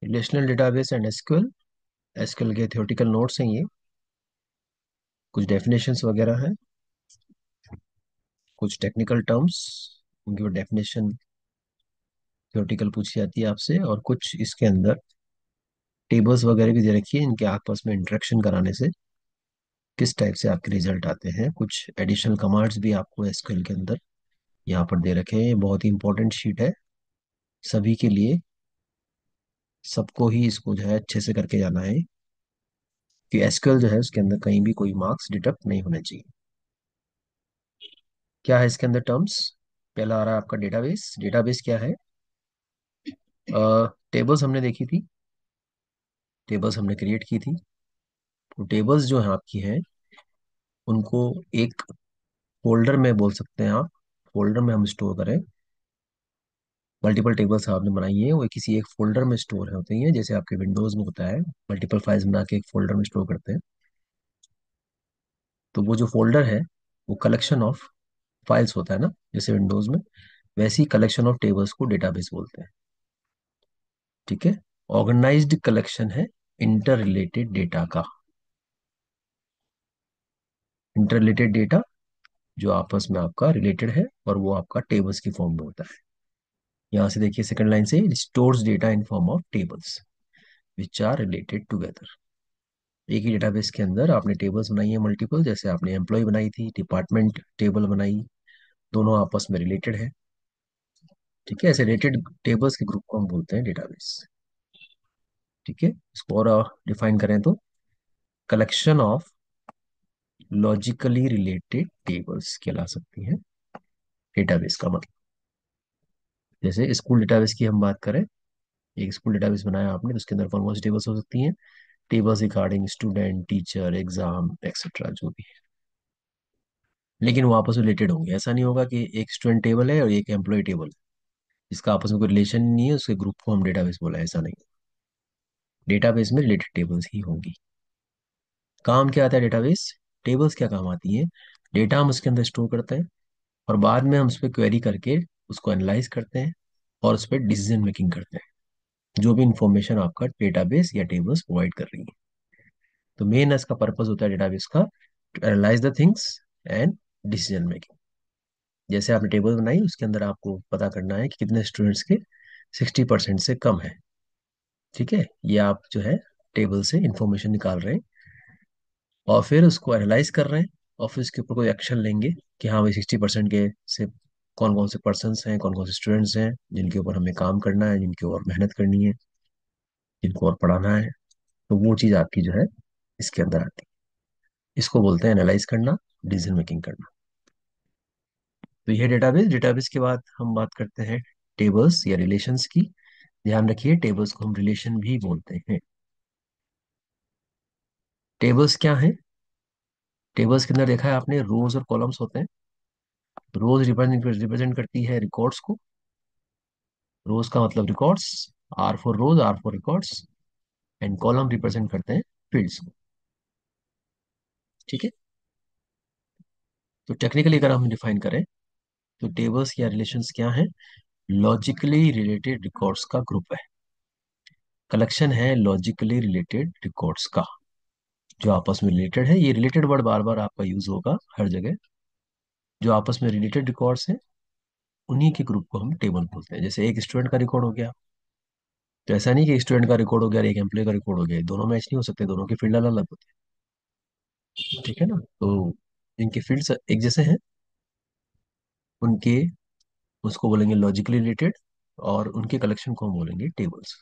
Relational database and SQL. SQL के theoretical notes हैं ये। कुछ डेफिनेशंस वगैरह हैं, कुछ टेक्निकल टर्म्स, उनकी डेफिनेशन थ्योरेटिकल पूछी जाती है आपसे, और कुछ इसके अंदर टेबल्स वगैरह भी दे रखी है। इनके आपस में इंटरेक्शन कराने से किस टाइप से आपके रिजल्ट आते हैं। कुछ एडिशनल कमांड्स भी आपको एसक्यूएल के अंदर यहाँ पर दे रखे हैं। ये बहुत ही इंपॉर्टेंट शीट है सभी के लिए। सबको ही इसको जो है अच्छे से करके जाना है कि एसक्यूएल जो है उसके अंदर कहीं भी कोई मार्क्स डिडक्ट नहीं होने चाहिए। क्या है इसके अंदर टर्म्स? पहला आ रहा है आपका डेटाबेस। डेटाबेस क्या है? टेबल्स हमने देखी थी, टेबल्स हमने क्रिएट की थी। तो टेबल्स जो है आपकी हैं उनको एक फोल्डर में बोल सकते हैं आप। फोल्डर में हम स्टोर करें। मल्टीपल टेबल्स आपने बनाई है, वो किसी एक फोल्डर में स्टोर होती हैं, जैसे आपके विंडोज में होता है मल्टीपल फाइल्स बना के एक फोल्डर में स्टोर करते हैं। तो वो जो फोल्डर है वो कलेक्शन ऑफ फाइल्स होता है ना, जैसे विंडोज में, वैसी कलेक्शन ऑफ टेबल्स को डेटाबेस बोलते हैं। ठीक है। ऑर्गेनाइज्ड कलेक्शन है इंटर रिलेटेड डेटा का। इंटर रिलेटेड डेटा जो आपस में आपका रिलेटेड है, और वो आपका टेबल्स की फॉर्म में होता है। यहाँ से देखिए सेकंड लाइन से, stores data in form of tables which are related together. एक ही डेटाबेस के अंदर आपने टेबल्स बनाई है मल्टीपल, जैसे आपने एम्प्लॉय बनाई थी, डिपार्टमेंट टेबल बनाई, दोनों आपस में रिलेटेड है। ठीक है, ऐसे रिलेटेड टेबल्स के ग्रुप को हम बोलते हैं डेटाबेस। ठीक है, इसको और डिफाइन करें तो collection of logically related tables कहला सकती हैं डेटाबेस का मतलब। जैसे स्कूल डेटाबेस की हम बात करें, एक स्कूल डेटाबेस बनाया आपने, तो उसके अंदर कौन कौन सी टेबल्स हो सकती हैं? Tables regarding student, teacher, exam etcetera जो भी है। लेकिन वो आपस में रिलेटेड होंगे। ऐसा नहीं होगा कि एक स्टूडेंट टेबल है और एक एम्प्लॉय टेबल है जिसका आपस में कोई रिलेशन नहीं है, उसके ग्रुप को हम डेटाबेस बोला है, ऐसा नहीं। डेटाबेस में रिलेटेड टेबल्स ही होंगी। काम क्या आता है डेटाबेस? टेबल्स क्या काम आती है? डेटा हम उसके अंदर स्टोर करते हैं, और बाद में हम उस पर क्वेरी करके उसको एनालाइज करते हैं, और उस पर डिसीजन मेकिंग करते हैं, जो भी इंफॉर्मेशन आपका डेटाबेस या टेबल्स प्रोवाइड कर रही है। तो मेन इसका पर्पस होता है डेटाबेस का, to analyse the things and decision making. जैसे आपने टेबल बनाई, उसके अंदर आपको पता करना है कि कितने स्टूडेंट्स के 60% से कम है। ठीक है, ये आप जो है टेबल से इंफॉर्मेशन निकाल रहे हैं, और फिर उसको एनालाइज कर रहे हैं, और फिर उसके ऊपर कोई एक्शन लेंगे कि हाँ भाई 60% के से कौन कौन से पर्सन्स हैं, कौन कौन से स्टूडेंट्स हैं जिनके ऊपर हमें काम करना है, जिनके ऊपर मेहनत करनी है, जिनको और पढ़ाना है। तो वो चीज़ आपकी जो है इसके अंदर आती है। इसको बोलते हैं एनालाइज करना, डिसीजन मेकिंग करना। तो ये डेटाबेस। डेटाबेस के बाद हम बात करते हैं टेबल्स या रिलेशंस की। ध्यान रखिए, टेबल्स को हम रिलेशन भी बोलते हैं। टेबल्स क्या है? टेबल्स के अंदर देखा है आपने, रोज और कॉलम्स होते हैं। रोज रिप्रेजेंट करती है रिकॉर्ड्स को। रोज का मतलब records, R for rows, R for records. And column represent करते हैं फील्ड्स को। ठीक है। तो टेक्निकली अगर हम डिफाइन करें तो टेबल्स या रिलेशंस क्या है? लॉजिकली रिलेटेड रिकॉर्ड्स का ग्रुप है। कलेक्शन है लॉजिकली रिलेटेड रिकॉर्ड्स का, जो आपस में रिलेटेड है। ये रिलेटेड वर्ड बार बार आपका यूज होगा हर जगह। जो आपस में रिलेटेड रिकॉर्ड्स हैं उन्हीं के ग्रुप को हम टेबल बोलते हैं। जैसे एक स्टूडेंट का रिकॉर्ड हो गया, तो ऐसा नहीं कि एक स्टूडेंट का रिकॉर्ड हो गया और एक एम्प्लॉय का रिकॉर्ड हो गया, दोनों मैच नहीं हो सकते, दोनों के फील्ड अलग अलग होते हैं। ठीक है ना? तो इनके फील्ड्स एक जैसे हैं, उनके उसको बोलेंगे लॉजिकली रिलेटेड, और उनके कलेक्शन को हम बोलेंगे टेबल्स।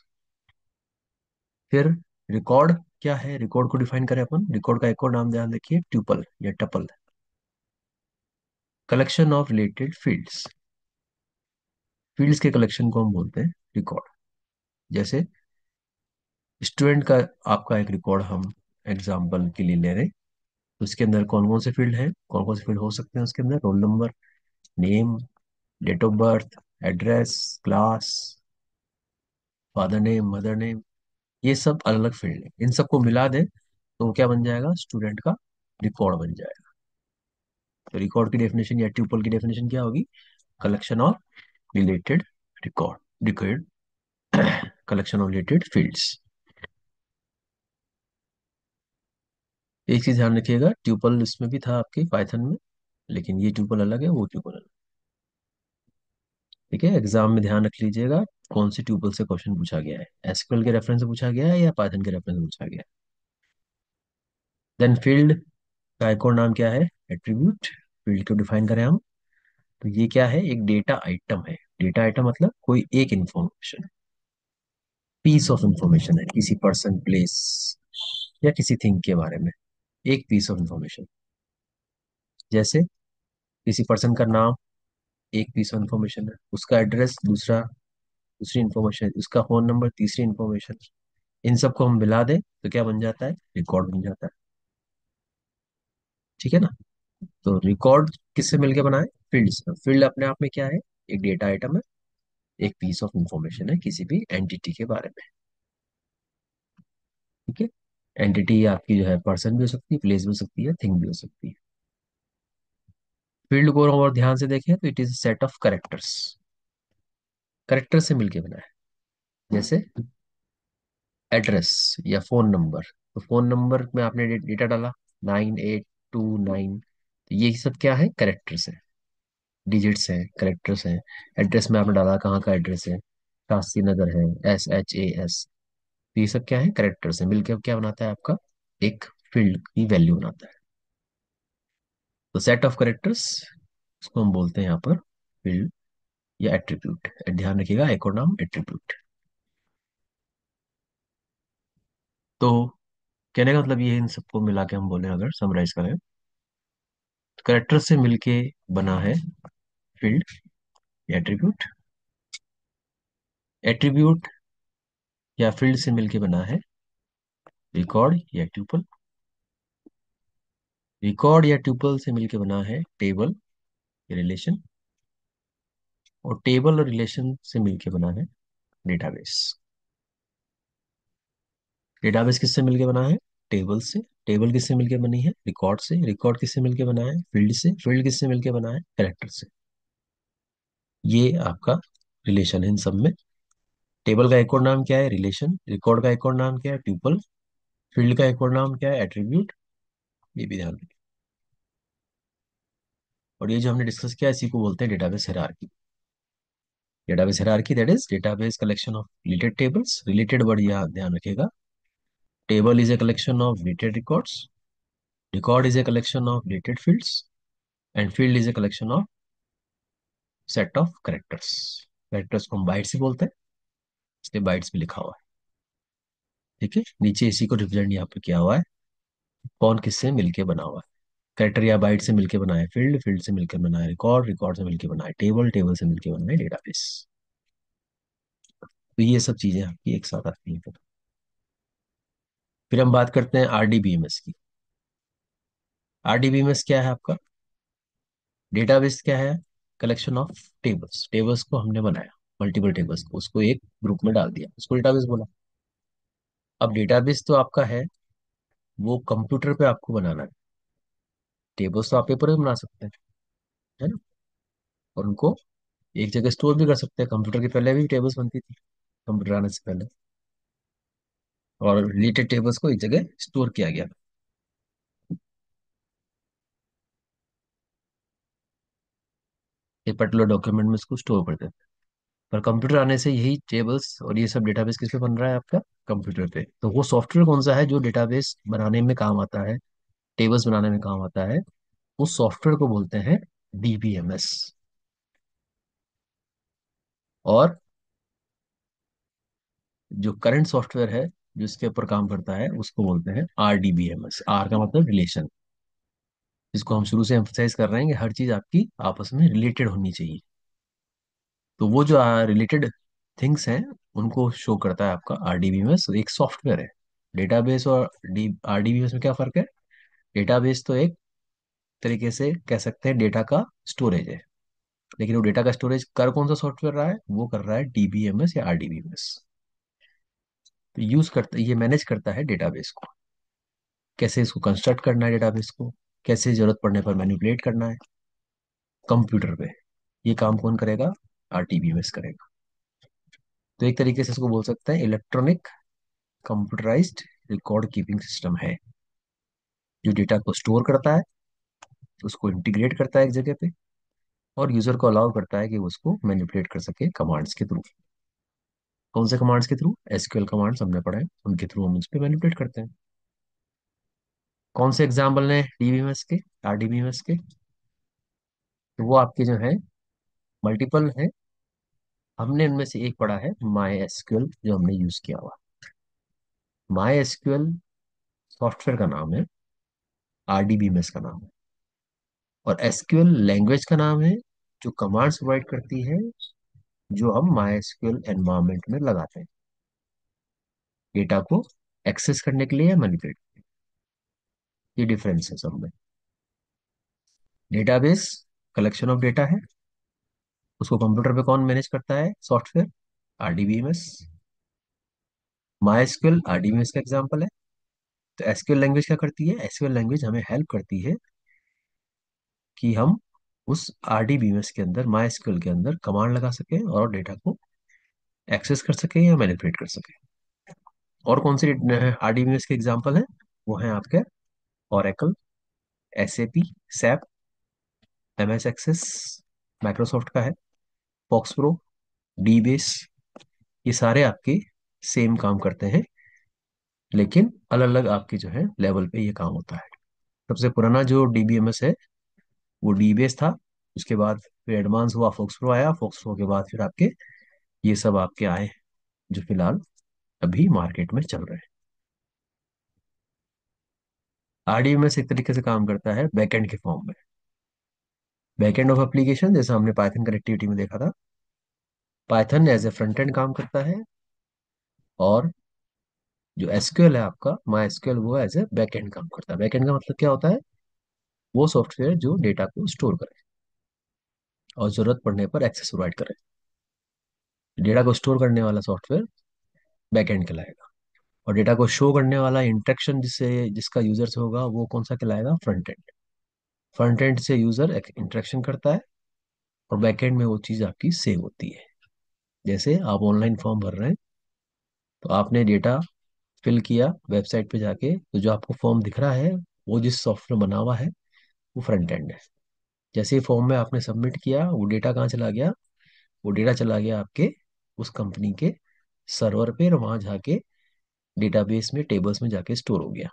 फिर रिकॉर्ड क्या है? रिकॉर्ड को डिफाइन करें अपन। रिकॉर्ड का एक और नाम ध्यान रखिए, ट्यूपल या tuple. Collection of related fields. Fields के कलेक्शन को हम बोलते हैं रिकॉर्ड। जैसे स्टूडेंट का आपका एक रिकॉर्ड हम एग्जाम्पल के लिए ले रहे हैं, तो उसके अंदर कौन कौन से फील्ड हैं, कौन कौन से फील्ड हो सकते हैं उसके अंदर? Roll number, name, date of birth, address, class, father name, mother name. ये सब अलग अलग फील्ड है, इन सबको मिला दें तो वो क्या बन जाएगा? स्टूडेंट का रिकॉर्ड बन जाएगा। तो रिकॉर्ड की डेफिनेशन या ट्यूपल की डेफिनेशन क्या होगी? Collection of related record. Record collection of related fields. एक चीज ध्यान रखिएगा, ट्यूपल इसमें भी था आपके पाइथन में, लेकिन ये ट्यूपल अलग है, वो ट्यूपल अलग। ठीक है, एग्जाम में ध्यान रख लीजिएगा कौन सी ट्यूपल से क्वेश्चन पूछा गया है, एसक्यूएल के रेफरेंस से पूछा गया है या पाइथन के रेफरेंस से पूछा गया है। देन फील्ड का एक और नाम क्या है, एट्रीब्यूट। फील्ड को डिफाइन करें हम, तो ये क्या है, एक डेटा आइटम है। डेटा आइटम मतलब कोई एक इंफॉर्मेशन, पीस ऑफ इंफॉर्मेशन है किसी पर्सन, प्लेस या किसी थिंग के बारे में, एक पीस ऑफ इंफॉर्मेशन। जैसे किसी पर्सन का नाम एक पीस ऑफ इंफॉर्मेशन है, उसका एड्रेस दूसरा, दूसरी इंफॉर्मेशन, उसका फोन नंबर तीसरी इंफॉर्मेशन। इन सबको हम मिला दें तो क्या बन जाता है, रिकॉर्ड बन जाता है। ठीक है ना। तो रिकॉर्ड किससे मिलके बना है, फील्ड से। फील्ड अपने आप में क्या है, एक डेटा आइटम है, एक पीस ऑफ इंफॉर्मेशन है किसी भी एंटिटी के बारे में। ठीक है, एंटिटी आपकी जो है पर्सन भी हो सकती है, प्लेस भी हो सकती है, थिंग भी हो सकती है। फील्ड को और ध्यान से देखें तो it is set of characters, character से मिलके बना है। जैसे एड्रेस या फोन नंबर, तो फोन नंबर में आपने डेटा डाला 9829, तो ये सब क्या है, करेक्टर्स है, डिजिट्स हैं, करेक्टर्स हैं। एड्रेस में आपने डाला कहाँ का एड्रेस है, शास्त्री नगर है, SHAS। तो ये सब क्या है, करेक्टर्स है, मिलकर क्या बनाता है आपका, एक फील्ड की वैल्यू बनाता है। तो सेट ऑफ करेक्टर्स, उसको हम बोलते हैं यहाँ पर फील्ड या एट्रीब्यूट। ध्यान रखिएगा एक और नाम एट्रीब्यूट। तो कहने का मतलब ये है, इन सबको मिला के हम बोले अगर समराइज करें, तो करेक्टर से मिलके बना है फील्ड या एट्रीब्यूट। एट्रीब्यूट या फील्ड से मिलके बना है रिकॉर्ड या ट्यूपल। रिकॉर्ड या ट्यूपल से मिलके बना है टेबल या रिलेशन। और टेबल और रिलेशन से मिलके बना है डेटाबेस। डेटाबेस किससे मिलके बना है, टेबल से। टेबल किससे मिलके बनी है, रिकॉर्ड से। रिकॉर्ड किससे मिलके बना है, फील्ड से। फील्ड किससे मिलके बना है, कैरेक्टर से। ये आपका रिलेशन है इन सब में। टेबल का एक और नाम क्या है, रिलेशन। रिकॉर्ड का एक और नाम क्या है, ट्यूपल। फील्ड का एक और नाम क्या है, एट्रीब्यूट। ये भी ध्यान रखिए। और ये जो हमने डिस्कस किया, इसी को बोलते हैं database hierarchy. Database hierarchy that is database collection of related tables. Related word यहाँ ध्यान रखिएगा। Table is a collection of related records. Record is a collection of related fields. And field is a collection of set of characters. Characters को हम bytes ही बोलते हैं, इसलिए bytes भी लिखा हुआ है। ठीक है, नीचे इसी को रिप्रेजेंट यहाँ पे किया हुआ है, कौन किससे मिलके बना हुआ है। कैरेक्टर या बाइट से मिलके बना है फील्ड, फील्ड से मिलकर बना है रिकॉर्ड, रिकॉर्ड से मिलकर बना है टेबल, टेबल से मिलकर बना है डेटाबेस। तो ये सब चीजें आपकी एक साथ आती हैं। फिर हम बात करते हैं RDBMS की। RDBMS क्या है आपका, डेटाबेस क्या है, कलेक्शन ऑफ टेबल्स। टेबल्स को हमने बनाया, मल्टीपल टेबल्स को, उसको एक ग्रुप में डाल दिया, उसको डेटाबेस बोला। अब डेटाबेस तो आपका है, वो कंप्यूटर पे आपको बनाना है। टेबल्स तो आप पेपर में बना सकते हैं, है ना। और उनको एक जगह स्टोर भी कर सकते हैं, कंप्यूटर के पहले भी टेबल्स बनती थी, कंप्यूटर आने से पहले। और रिलेटेड टेबल्स को एक जगह स्टोर किया गया, एक पर्टिकुलर डॉक्यूमेंट में उसको स्टोर करते थे। पर कंप्यूटर आने से यही टेबल्स और ये सब डेटाबेस किस पे बन रहा है आपका, कंप्यूटर पे। तो वो सॉफ्टवेयर कौन सा है जो डेटाबेस बनाने में काम आता है, टेबल्स बनाने में काम आता है, उस सॉफ्टवेयर को बोलते हैं DBMS। और जो करंट सॉफ्टवेयर है जो इसके ऊपर काम करता है, उसको बोलते हैं RDBMS। आर का मतलब रिलेशन, जिसको हम शुरू से एम्फोसाइज कर रहे हैं कि हर चीज आपकी आपस में रिलेटेड होनी चाहिए। तो वो जो रिलेटेड थिंग्स हैं, उनको शो करता है आपका RDBMS, एक सॉफ्टवेयर है। डेटाबेस और RDBMS में क्या फर्क है, डेटाबेस तो एक तरीके से कह सकते हैं डेटा का स्टोरेज है, लेकिन वो डेटा का स्टोरेज कर कौन सा सॉफ्टवेयर रहा है, वो कर रहा है DBMS या RDBMS। तो यूज करता, ये मैनेज करता है डेटाबेस को, कैसे इसको कंस्ट्रक्ट करना है डेटाबेस को, कैसे जरूरत पड़ने पर मैनिपुलेट करना है कंप्यूटर पे। ये काम कौन करेगा, RDBMS करेगा। तो एक तरीके से इसको बोल सकते हैं electronic computerised record keeping system है, जो डेटा को स्टोर करता है, उसको इंटीग्रेट करता है एक जगह पे, और यूजर को अलाउ करता है कि वो उसको मैनिपुलेट कर सके कमांड्स के थ्रू। कौन से कमांड्स के थ्रू? एसक्यूएल कमांड्स हमने पढ़े हैं, उनके थ्रू हम उस पर मैनिपुलेट करते हैं। कौन से एग्जाम्पल हैं डीबीएमएस के, आरडीबीएमएस के? तो वो आपके जो है मल्टीपल है। हमने उनमें से एक पढ़ा है माई एसक्यूएल, जो हमने यूज किया हुआ। माई एसक्यूएल सॉफ्टवेयर का नाम है, आरडीबीएमएस का नाम है, और एसक्यूएल लैंग्वेज का नाम है, जो कमांड्स प्रोवाइड करती है, जो हम माई एसक्यूएल एनवायरमेंट में लगाते हैं डेटा को एक्सेस करने के लिए या मैनिपुलेट। ये डिफरेंस है सब में। डेटाबेस कलेक्शन ऑफ डेटा है, उसको कंप्यूटर पे कौन मैनेज करता है? Software, RDBMS. My SQL RDBMS का एग्जांपल है। तो एसक्यूएल लैंग्वेज क्या करती है? एसक्यूएल लैंग्वेज हमें हेल्प करती है कि हम उस आरडीबीएमएस के अंदर, माई एसक्यूएल के अंदर कमांड लगा सकें और डेटा को एक्सेस कर सकें या मैनिपुलेट कर सकें। और कौन से आरडीबीएमएस के एग्जांपल हैं? वो हैं आपके Oracle, SAP, SAP, MS Access, Microsoft का है, फॉक्स प्रो, डीबेस। ये सारे आपके सेम काम करते हैं, लेकिन अलग अलग आपके जो है लेवल पे ये काम होता है। सबसे पुराना जो डीबीएमएस है वो डीबेस था। उसके बाद फिर एडवांस हुआ, फोक्स प्रो आया, फोक्स प्रो के बाद फिर आपके ये सब आपके आए, जो फिलहाल अभी मार्केट में चल रहे हैं। आरडीएमएस एक तरीके से काम करता है बैकएंड के फॉर्म में। बैकएंड ऑफ एप्लीकेशन, जैसा हमने पाइथन कनेक्टिविटी में देखा था, Python as a front end काम करता है, और जो एसक्यूएल है आपका माई एसक्यूएल, वो एज ए बैकएंड काम करता है। बैकएंड का मतलब क्या होता है? वो सॉफ्टवेयर जो डेटा को स्टोर करे और जरूरत पड़ने पर एक्सेस प्रोवाइड करे। डेटा को स्टोर करने वाला सॉफ्टवेयर बैकएंड कहलाएगा, और डेटा को शो करने वाला इंटरेक्शन जिससे जिसका यूजर से होगा, वो कौन सा कहलाएगा? Front end. फ्रंट एंड से यूजर इंटरेक्शन करता है, और बैक एंड में वो चीज आपकी सेव होती है। जैसे आप ऑनलाइन फॉर्म भर रहे हैं, तो आपने डेटा फिल किया वेबसाइट पे जाके, तो जो आपको फॉर्म दिख रहा है, वो जिस सॉफ्टवेयर बना हुआ है, वो फ्रंट एंड है। जैसे ही फॉर्म में आपने सबमिट किया, वो डेटा कहाँ चला गया? वो डेटा चला गया आपके उस कंपनी के सर्वर पे, और वहां जाके डेटाबेस में, टेबल्स में जाके स्टोर हो गया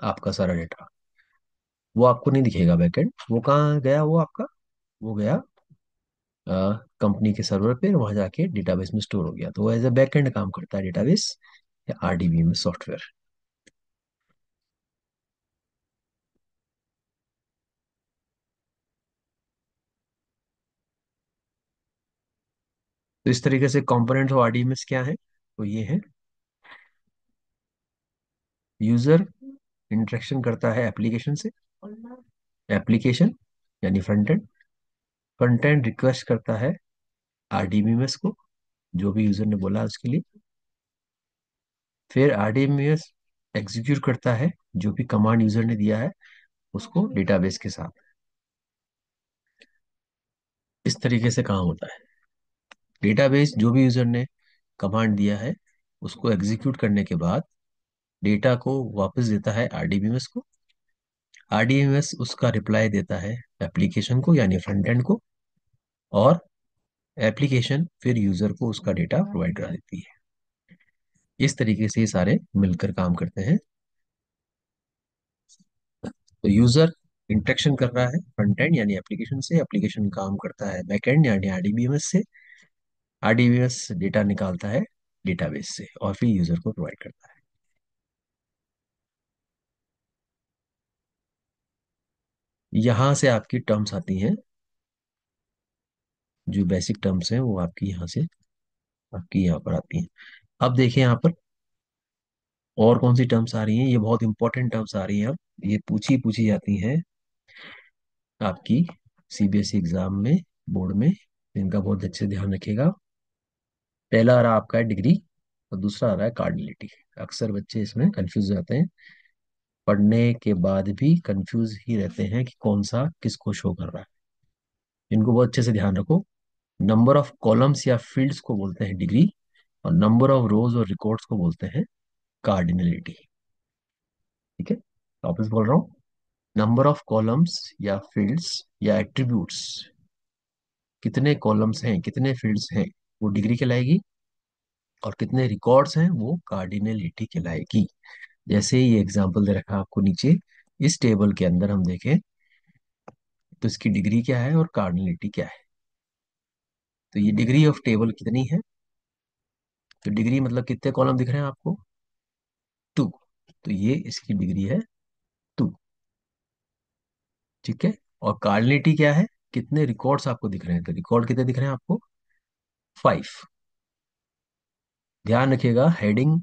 आपका सारा डेटा। वो आपको नहीं दिखेगा बैकएंड, वो कहाँ गया? वो आपका, वो गया कंपनी के सर्वर पे, वहां जाके डेटाबेस में स्टोर हो गया। तो वो एज ए बैकएंड काम करता है डेटाबेस या आरडीबीएमएस सॉफ्टवेयर। तो इस तरीके से कंपोनेंट्स ऑफ आरडीबीएमएस क्या है? तो ये है, यूजर इंटरेक्शन करता है एप्लीकेशन से, एप्लीकेशन यानी front end. Front end request करता है आरडीबीएमएस को, जो भी यूजर ने बोला उसके लिए। फिर आरडीबीएमएस एग्जीक्यूट करता है जो भी कमांड यूजर ने दिया है उसको डेटाबेस के साथ। इस तरीके से काम होता है। डेटाबेस जो भी यूजर ने कमांड दिया है उसको एग्जीक्यूट करने के बाद डेटा को वापस देता है आरडीबीएमएस को। आरडीबीएमएस उसका रिप्लाई देता है एप्लीकेशन को, यानी फ्रंट एंड को, और एप्लीकेशन फिर यूजर को उसका डेटा प्रोवाइड करा देती है। इस तरीके से ये सारे मिलकर काम करते हैं। तो यूजर इंटरेक्शन कर रहा है फ्रंट एंड यानी एप्लीकेशन से, एप्लीकेशन काम करता है बैक एंड यानी आरडीबीएमएस से, आरडीबीएमएस डेटा निकालता है डेटाबेस से और फिर यूजर को प्रोवाइड करता है। यहाँ से आपकी टर्म्स आती हैं, जो बेसिक टर्म्स हैं वो आपकी यहाँ से, आपकी यहाँ पर आती हैं। अब देखिए यहाँ पर और कौन सी टर्म्स आ रही हैं। ये बहुत इंपॉर्टेंट टर्म्स आ रही हैं। अब ये पूछी जाती हैं आपकी सीबीएसई एग्जाम में, बोर्ड में। इनका बहुत अच्छे से ध्यान रखिएगा। पहला आ रहा आपका है डिग्री, और दूसरा आ रहा है कार्डिनलिटी। अक्सर बच्चे इसमें कंफ्यूज हो जाते हैं, पढ़ने के बाद भी कंफ्यूज ही रहते हैं कि कौन सा किसको शो कर रहा है। इनको बहुत अच्छे से ध्यान रखो। नंबर ऑफ कॉलम्स या फील्ड्स को बोलते हैं डिग्री, और नंबर ऑफ रोज और रिकॉर्ड्स को बोलते हैं कार्डिनलिटी। ठीक है, वापस बोल रहा हूँ, नंबर ऑफ कॉलम्स या फील्ड्स या एट्रीब्यूट्स, कितने कॉलम्स हैं कितने फील्ड्स हैं, वो डिग्री कहलाएगी, और कितने रिकॉर्ड्स हैं वो कार्डिनलिटी कहलाएगी। जैसे ये एग्जांपल दे रखा है आपको नीचे, इस टेबल के अंदर हम देखें तो इसकी डिग्री क्या है और कार्डिनलिटी क्या है। तो ये डिग्री ऑफ टेबल कितनी है, तो डिग्री मतलब कितने कॉलम दिख रहे हैं आपको, 2, तो ये इसकी डिग्री है 2। ठीक है, और कार्डिनलिटी क्या है, कितने रिकॉर्ड्स आपको दिख रहे हैं, तो रिकॉर्ड कितने दिख रहे हैं आपको, 5। ध्यान रखिएगा हेडिंग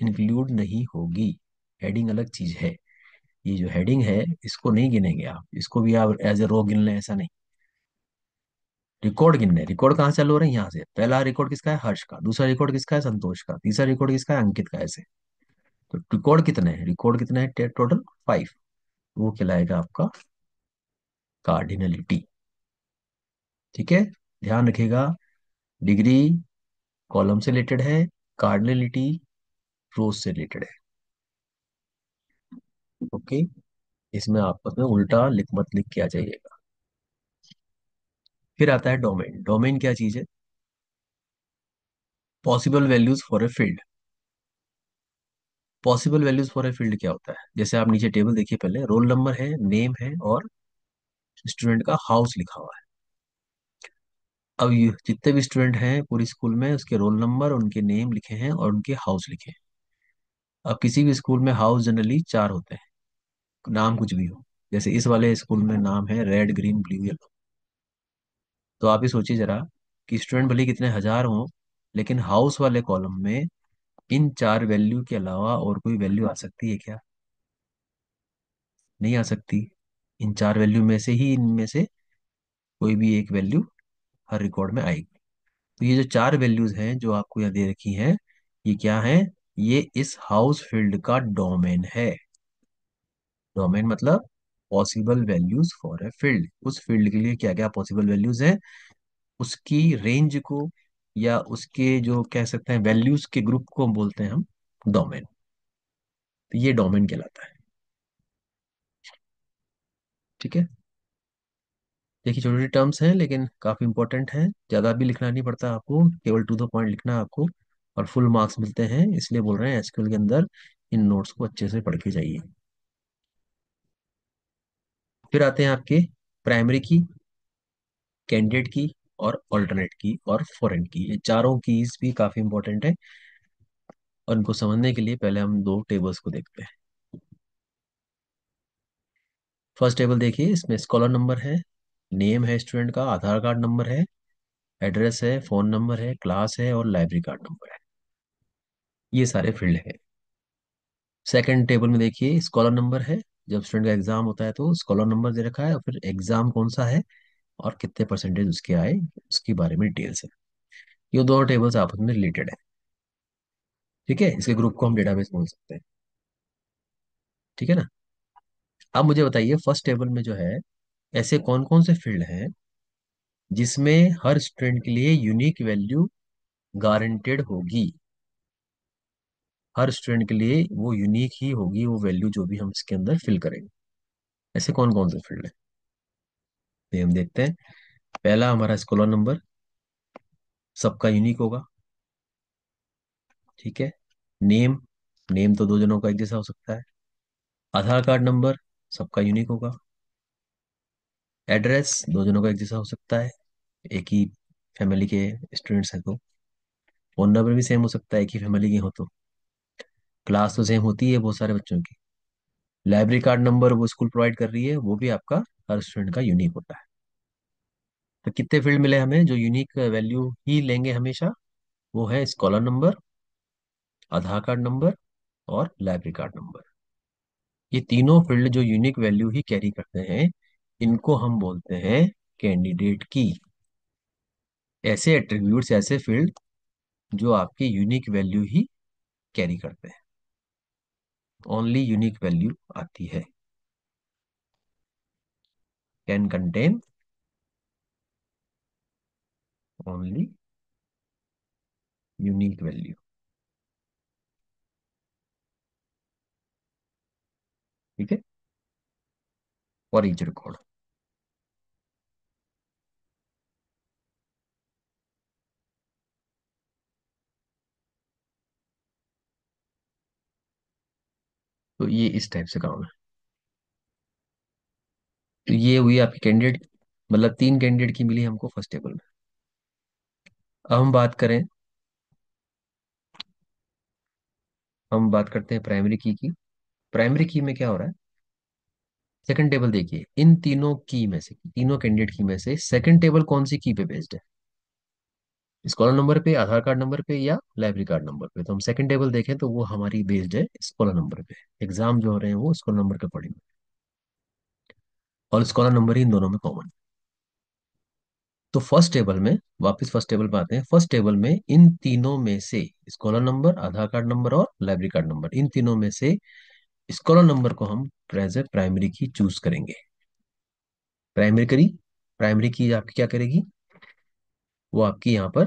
इंक्लूड नहीं होगी, हेडिंग अलग चीज है। ये जो हेडिंग है इसको नहीं गिनेंगे आप, इसको भी आप एज ए रो गिन लें ऐसा नहीं। रिकॉर्ड गिनने, रिकॉर्ड कहाँ चालू हो रहे हैं, यहाँ से पहला रिकॉर्ड किसका है, हर्ष का, दूसरा रिकॉर्ड किसका है, संतोष का, तीसरा रिकॉर्ड किसका है, अंकित का, ऐसे। तो रिकॉर्ड कितने हैं, रिकॉर्ड कितने हैं टोटल, 5। वो कहलाएगा आपका कार्डिनलिटी। ठीक है, ध्यान रखिएगा, डिग्री कॉलम से रिलेटेड है, कार्डिनलिटी रोज से रिलेटेड है। ओके, इसमें आपस में उल्टा लिख मत लिख के आ जाइएगा। फिर आता है डोमेन। डोमेन क्या चीज है, possible values for a field. Possible values for a field क्या होता है, जैसे आप नीचे टेबल देखिए, पहले रोल नंबर है, नेम है, और स्टूडेंट का हाउस लिखा हुआ है। अब ये जितने भी स्टूडेंट हैं पूरी स्कूल में, उसके रोल नंबर, उनके नेम लिखे हैं और उनके हाउस लिखे हैं। अब किसी भी स्कूल में हाउस जनरली 4 होते हैं, नाम कुछ भी हो। जैसे इस वाले स्कूल में नाम है रेड ग्रीन ब्लू येलो। तो आप ही सोचिए जरा कि स्टूडेंट भले कितने हजार हों, लेकिन हाउस वाले कॉलम में इन 4 वैल्यू के अलावा और कोई वैल्यू आ सकती है क्या, नहीं आ सकती। इन 4 वैल्यू में से ही इनमें से कोई भी एक वैल्यू हर रिकॉर्ड में आएगी। तो ये जो 4 वैल्यूज हैं जो आपको यहाँ दे रखी हैं, ये क्या है, ये इस हाउस फील्ड का डोमेन है। डोमेन मतलब possible values for a field, उस फील्ड के लिए क्या क्या पॉसिबल वैल्यूज हैं, उसकी रेंज को, या उसके जो कह सकते हैं वैल्यूज के ग्रुप को हम बोलते हैं हम डोमेन। तो ये डोमेन कहलाता है। ठीक है, देखिए छोटी छोटी टर्म्स हैं लेकिन काफी इंपॉर्टेंट है, ज्यादा भी लिखना नहीं पड़ता आपको, केवल टू द पॉइंट लिखना है आपको, और फुल मार्क्स मिलते हैं, इसलिए बोल रहे हैं एसक्यूएल के अंदर इन नोट्स को अच्छे से पढ़ के जाइए। फिर आते हैं आपके प्राइमरी की, कैंडिडेट की, और ऑल्टरनेट की, और फॉरेन की। ये चारों कीज भी काफी इंपॉर्टेंट है, और इनको समझने के लिए पहले हम दो टेबल्स को देखते हैं। फर्स्ट टेबल देखिए, इसमें स्कॉलर नंबर है, नेम है स्टूडेंट का, आधार कार्ड नंबर है, एड्रेस है, फोन नंबर है, क्लास है, और लाइब्रेरी कार्ड नंबर है। ये सारे फील्ड है। सेकंड टेबल में देखिए स्कॉलर नंबर है, जब स्टूडेंट का एग्जाम होता है तो स्कॉलर नंबर दे रखा है, और फिर एग्जाम कौन सा है और कितने परसेंटेज उसके आए, उसके बारे में डिटेल्स है। ये दोनों टेबल्स आपस में रिलेटेड है। ठीक है, इसके ग्रुप को हम डेटाबेस बोल सकते हैं। ठीक है ना। अब मुझे बताइए फर्स्ट टेबल में जो है, ऐसे कौन कौन से फील्ड हैं जिसमें हर स्टूडेंट के लिए यूनिक वैल्यू गारंटेड होगी, हर स्टूडेंट के लिए वो यूनिक ही होगी वो वैल्यू जो भी हम इसके अंदर फिल करेंगे। ऐसे कौन कौन से फील्ड है, तो ये हम देखते हैं। पहला हमारा स्कॉलर नंबर, सबका यूनिक होगा। ठीक है, नेम, नेम तो दो जनों का एक जैसा हो सकता है। आधार कार्ड नंबर, सबका यूनिक होगा। एड्रेस दो जनों का एक जैसा हो सकता है, एक ही फैमिली के स्टूडेंट्स हैं तो। फोन नंबर भी सेम हो सकता है, एक ही फैमिली के हो तो। क्लास तो सेम होती है बहुत सारे बच्चों की। लाइब्रेरी कार्ड नंबर वो स्कूल प्रोवाइड कर रही है, वो भी आपका हर स्टूडेंट का यूनिक होता है। तो कितने फील्ड मिले हमें जो यूनिक वैल्यू ही लेंगे हमेशा, वो है स्कॉलर नंबर, आधार कार्ड नंबर, और लाइब्रेरी कार्ड नंबर। ये तीनों फील्ड जो यूनिक वैल्यू ही कैरी करते हैं, इनको हम बोलते हैं कैंडिडेट की। ऐसे एट्रीब्यूट्स, ऐसे फील्ड जो आपकी यूनिक वैल्यू ही कैरी करते हैं, ओनली यूनिक वैल्यू आती है, can contain only unique value. ठीक है, फॉर ईच रिकॉर्ड। तो ये इस टाइप से काम है। तो ये हुई आपकी कैंडिडेट, मतलब 3 कैंडिडेट की मिली हमको फर्स्ट टेबल में। अब हम बात करते हैं प्राइमरी की। प्राइमरी की में क्या हो रहा है? सेकंड टेबल देखिए, इन तीनों की में से, तीनों कैंडिडेट की में से सेकंड टेबल कौन सी की पे बेस्ड है? स्कॉलर नंबर पे, आधार कार्ड नंबर पे, या लाइब्रेरी कार्ड नंबर पे? तो हम सेकंड टेबल देखें तो वो हमारी बेस्ड है स्कॉलर नंबर पे। एग्जाम जो हो रहे हैं वो स्कॉलर नंबर के अकॉर्डिंग, और स्कॉलर नंबर ही इन दोनों में कॉमन। तो फर्स्ट टेबल में, वापस फर्स्ट टेबल पे आते हैं। फर्स्ट टेबल में इन तीनों में से स्कॉलर नंबर, आधार कार्ड नंबर और लाइब्रेरी कार्ड नंबर, इन तीनों में से स्कॉलर नंबर को हम एज ए प्राइमरी की चूज करेंगे। प्राइमरी करी, प्राइमरी की आपकी क्या करेगी? वो आपकी यहाँ पर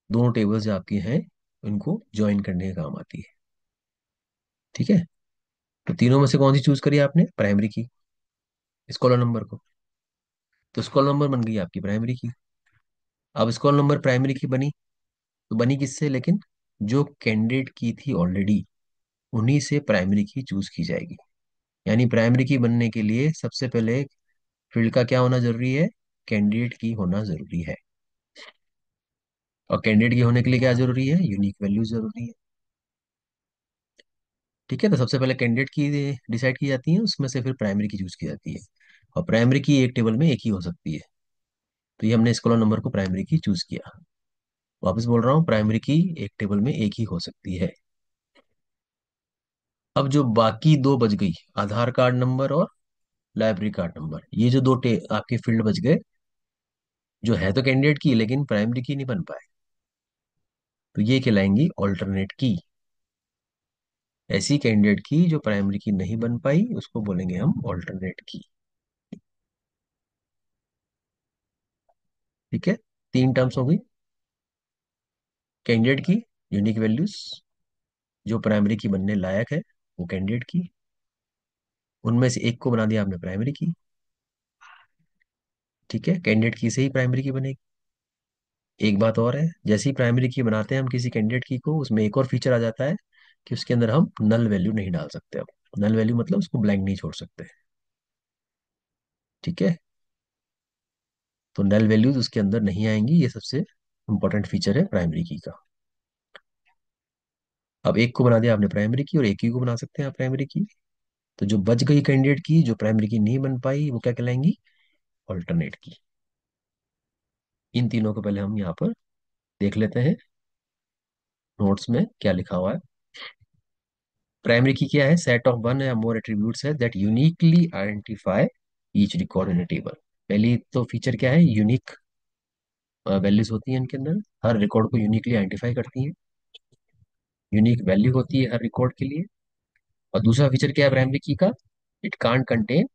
दोनों टेबल्स जो आपकी हैं उनको ज्वाइन करने का काम आती है। ठीक है, तो तीनों में से कौन सी चूज करी आपने? प्राइमरी की, स्कॉलर नंबर को। तो स्कॉलर नंबर बन गई आपकी प्राइमरी की। अब स्कॉलर नंबर प्राइमरी की बनी, तो बनी किससे? लेकिन जो कैंडिडेट की थी ऑलरेडी, उन्हीं से प्राइमरी की चूज की जाएगी। यानी प्राइमरी की बनने के लिए सबसे पहले फील्ड का क्या होना जरूरी है? कैंडिडेट की होना जरूरी है। और कैंडिडेट की होने के लिए क्या जरूरी है? यूनिक वैल्यू जरूरी है। ठीक है, तो सबसे पहले कैंडिडेट की डिसाइड की जाती है, उसमें से फिर प्राइमरी की चूज की जाती है। और प्राइमरी की एक टेबल में एक ही हो सकती है। तो ये हमने स्कॉलर नंबर को प्राइमरी की चूज किया। वापस बोल रहा हूँ, प्राइमरी की एक टेबल में एक ही हो सकती है। अब जो बाकी दो बच गई, आधार कार्ड नंबर और लाइब्रेरी कार्ड नंबर, ये जो आपके फील्ड बच गए, जो है तो कैंडिडेट की लेकिन प्राइमरी की नहीं बन पाए, तो ये कहलाएंगी ऑल्टरनेट की। ऐसी कैंडिडेट की जो प्राइमरी की नहीं बन पाई उसको बोलेंगे हम ऑल्टरनेट की। ठीक है, 3 टर्म्स हो गई। कैंडिडेट की यूनिक वैल्यूज, जो प्राइमरी की बनने लायक है वो कैंडिडेट की, उनमें से एक को बना दिया आपने प्राइमरी की। ठीक है, कैंडिडेट की से ही प्राइमरी की बनेगी। एक बात और है, जैसे ही प्राइमरी की बनाते हैं हम किसी कैंडिडेट की को, उसमें एक और फीचर आ जाता है कि उसके अंदर हम नल वैल्यू नहीं डाल सकते। अब नल वैल्यू मतलब उसको ब्लैंक नहीं छोड़ सकते। ठीक है, तो नल वैल्यूज उसके अंदर नहीं आएंगी, ये सबसे इंपॉर्टेंट फीचर है प्राइमरी की का। अब एक को बना दिया आपने प्राइमरी की, और एक ही को बना सकते हैं आप प्राइमरी की। तो जो बच गई कैंडिडेट की जो प्राइमरी की नहीं बन पाई, वो क्या कहलाएंगी? ऑल्टरनेट की। इन तीनों को पहले हम यहाँ पर देख लेते हैं नोट्स में क्या लिखा हुआ है। प्राइमरी की क्या है? सेट ऑफ वन या मोर एट्रीब्यूट्स है that uniquely identify each record in A table. पहली तो फीचर क्या है? यूनिक वैल्यूज होती हैं इनके अंदर, हर रिकॉर्ड को यूनिकली आइडेंटिफाई करती हैं। यूनिक वैल्यू होती है हर रिकॉर्ड के लिए। और दूसरा फीचर क्या है प्राइमरी की का? It can't contain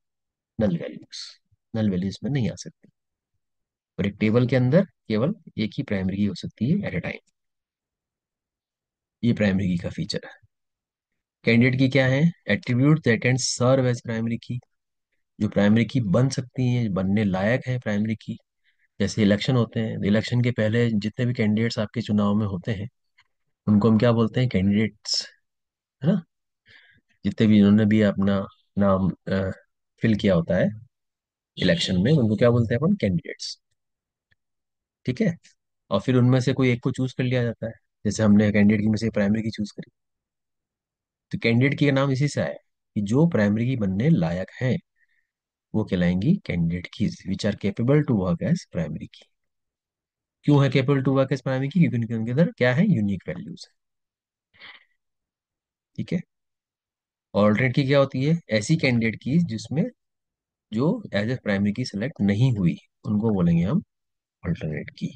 null values. Null values में नहीं आ सकती। और एक टेबल के अंदर केवल एक ही प्राइमरी की हो सकती है एट ए टाइम। ये प्राइमरी की का फीचर है। कैंडिडेट की क्या है? Attribute that can serve as primary key, जो प्राइमरी की बन सकती हैं, बनने लायक है प्राइमरी की। जैसे इलेक्शन होते हैं, इलेक्शन के पहले जितने भी कैंडिडेट्स आपके चुनाव में होते हैं उनको हम क्या बोलते हैं? कैंडिडेट्स, है ना? जितने भी इन्होंने भी अपना नाम फिल किया होता है इलेक्शन में, उनको क्या बोलते हैं अपन? कैंडिडेट्स। ठीक है, और फिर उनमें से कोई एक को चूज कर लिया जाता है। जैसे हमने कैंडिडेट की में से प्राइमरी की चूज करी, तो कैंडिडेट की का नाम इसी से आया कि जो प्राइमरी की बनने लायक है वो कहलाएंगी candidate keys which are capable to work as primary key. क्यों है capable to work as primary key? क्योंकि उनके उनके अंदर क्या है? यूनिक वैल्यूज है। ठीक है, ऑल्टरनेट की क्या होती है? ऐसी कैंडिडेट की जिसमें जो एज ए प्राइमरी की सिलेक्ट नहीं हुई, उनको बोलेंगे हम ऑल्टरनेट की।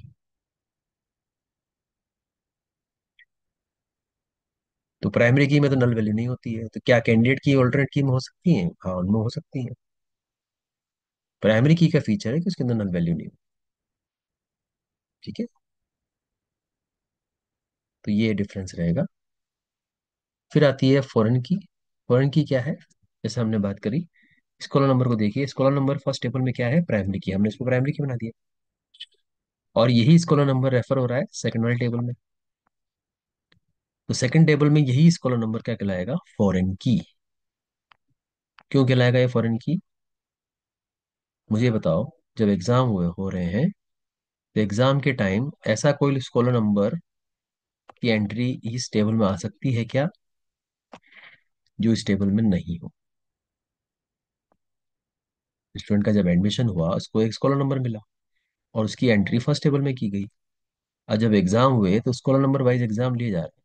तो प्राइमरी की में तो नल वैल्यू नहीं होती है, तो क्या कैंडिडेट की ऑल्टरनेट की में हो सकती है? हाँ, उनमें हो सकती है। प्राइमरी की का फीचर है कि उसके अंदर नल वैल्यू नहीं। ठीक है, तो ये डिफरेंस रहेगा। फिर आती है फॉरेन की। फॉरेन की क्या है, जैसे हमने बात करी, स्कॉलर नंबर को देखिए, स्कॉलर नंबर फर्स्ट टेबल में क्या है, प्राइमरी की, हमने इसको प्राइमरी की बना दिया, और यही स्कॉलर नंबर रेफर हो रहा है सेकंड वाले टेबल में। तो सेकंड टेबल में यही स्कॉलर नंबर क्या कहलाएगा, फॉरेन की। क्यों कहलाएगा ये फॉरेन की, मुझे बताओ। जब एग्जाम हुए हो रहे हैं, तो एग्जाम के टाइम ऐसा कोई स्कॉलर नंबर की एंट्री इस टेबल में आ सकती है क्या, जो इस टेबल में नहीं हो। स्टूडेंट का जब एडमिशन हुआ, उसको एक स्कॉलर नंबर मिला और उसकी एंट्री फर्स्ट टेबल में की गई। और जब एग्जाम हुए तो स्कॉलर नंबर वाइज एग्जाम लिए जा रहे हैं।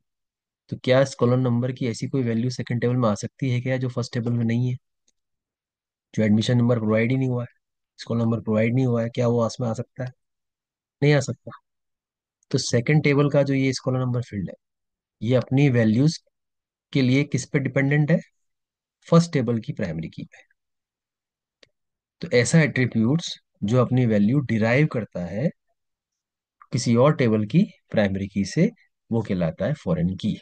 तो क्या स्कॉलर नंबर की ऐसी कोई वैल्यू सेकंड टेबल में आ सकती है क्या, जो फर्स्ट टेबल में नहीं है। जो एडमिशन नंबर प्रोवाइड ही नहीं हुआ है, स्कॉलर नंबर प्रोवाइड नहीं हुआ है, क्या वो उसमें आ सकता है, नहीं आ सकता। तो सेकंड टेबल का जो ये स्कॉलर नंबर फील्ड है, ये अपनी वैल्यूज के लिए किस पे डिपेंडेंट है, फर्स्ट टेबल की प्राइमरी की पे। तो ऐसा एट्रीब्यूट्स जो अपनी वैल्यू डिराइव करता है किसी और टेबल की प्राइमरी की से, वो कहलाता है फॉरेन की।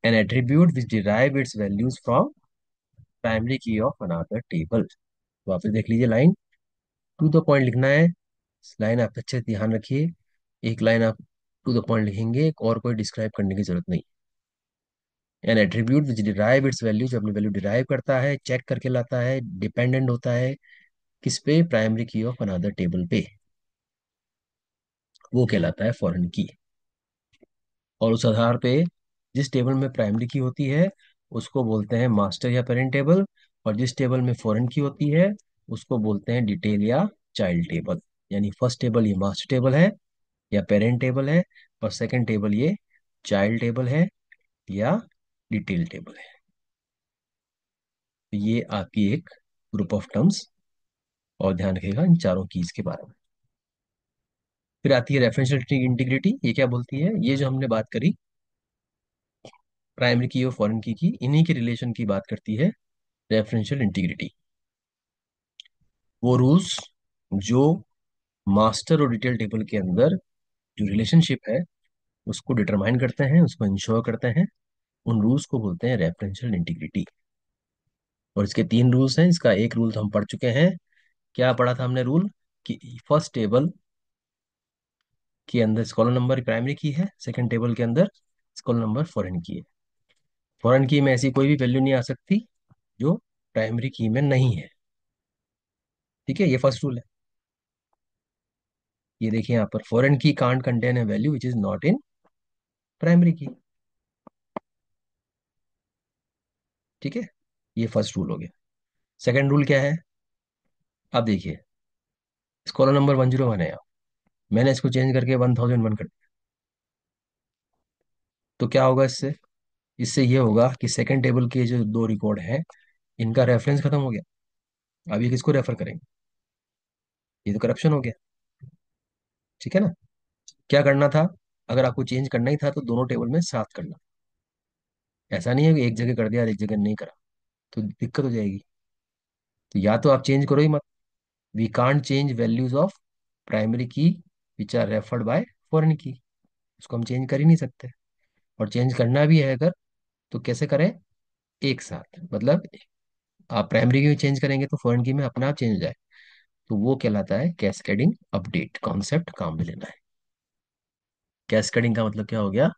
N attribute which derive it's values from primary की ऑफ अनदर टेबल। वापस देख लीजिए लाइन, टू द पॉइंट लिखना है। लाइन आप अच्छे से ध्यान रखिए, एक लाइन आप टू द पॉइंट लिखेंगे, और कोई डिस्क्राइब करने की जरूरत नहीं। N attribute which derive it's value, जो अपनी वैल्यू डिराइव करता है, चेक करके लाता है, डिपेंडेंट होता है किस पे, प्राइमरी की ऑफ अनदर टेबल पे, वो कहलाता है फॉरेन की। और उस आधार पे जिस टेबल में प्राइमरी की होती है उसको बोलते हैं मास्टर या पेरेंट टेबल, और जिस टेबल में फॉरेन की होती है उसको बोलते हैं डिटेल या चाइल्ड टेबल। यानी फर्स्ट टेबल ये मास्टर टेबल है या पेरेंट टेबल है, और सेकंड टेबल ये चाइल्ड टेबल है या डिटेल टेबल है। तो ये आपकी एक ग्रुप ऑफ टर्म्स, और ध्यान रखिएगा इन चारों कीज के बारे में। फिर आती है रेफरेंशियल इंटीग्रिटी। ये क्या बोलती है, ये जो हमने बात करी प्राइमरी की और फॉरेन की इन्हीं के रिलेशन की बात करती है रेफरेंशियल इंटीग्रिटी। वो रूल्स जो मास्टर और डिटेल टेबल के अंदर जो रिलेशनशिप है उसको डिटरमाइन करते हैं, उसको इंश्योर करते हैं, उन रूल्स को बोलते हैं रेफरेंशियल इंटीग्रिटी। और इसके तीन रूल्स हैं। इसका एक रूल तो हम पढ़ चुके हैं, क्या पढ़ा था हमने रूल, कि फर्स्ट टेबल के अंदर स्कॉलर नंबर प्राइमरी की है, सेकंड टेबल के अंदर स्कॉलर नंबर फॉरेन की है। फॉरेन की में ऐसी कोई भी वैल्यू नहीं आ सकती जो प्राइमरी की में नहीं है। ठीक है, ये फर्स्ट रूल है। ये देखिए यहाँ पर, फॉरेन की can't contain a value which is not in primary की। ठीक है, ये फर्स्ट रूल हो गया। सेकंड रूल क्या है, अब देखिए, स्कॉलर नंबर 101 है, मैंने इसको चेंज करके 1001 कर दिया, तो क्या होगा इससे, इससे ये होगा कि सेकंड टेबल के जो दो रिकॉर्ड हैं इनका रेफरेंस खत्म हो गया। अब ये किसको रेफर करेंगे, ये तो करप्शन हो गया। ठीक है ना, क्या करना था, अगर आपको चेंज करना ही था तो दोनों टेबल में साथ करना। ऐसा नहीं है कि एक जगह कर दिया और एक जगह नहीं करा, तो दिक्कत हो जाएगी। तो या तो आप चेंज करो ही मत, we can't change values of primary key which are referred by foreign key, उसको हम चेंज कर ही नहीं सकते। और चेंज करना भी है अगर, तो कैसे करें, एक साथ, मतलब आप प्राइमरी की चेंज करेंगे तो फॉरेन की में अपने आप चेंज हो जाए। तो वो कहलाता है कैस्केडिंग अपडेट, कॉन्सेप्ट काम में लेना है। कैस्केडिंग का मतलब क्या हो गया,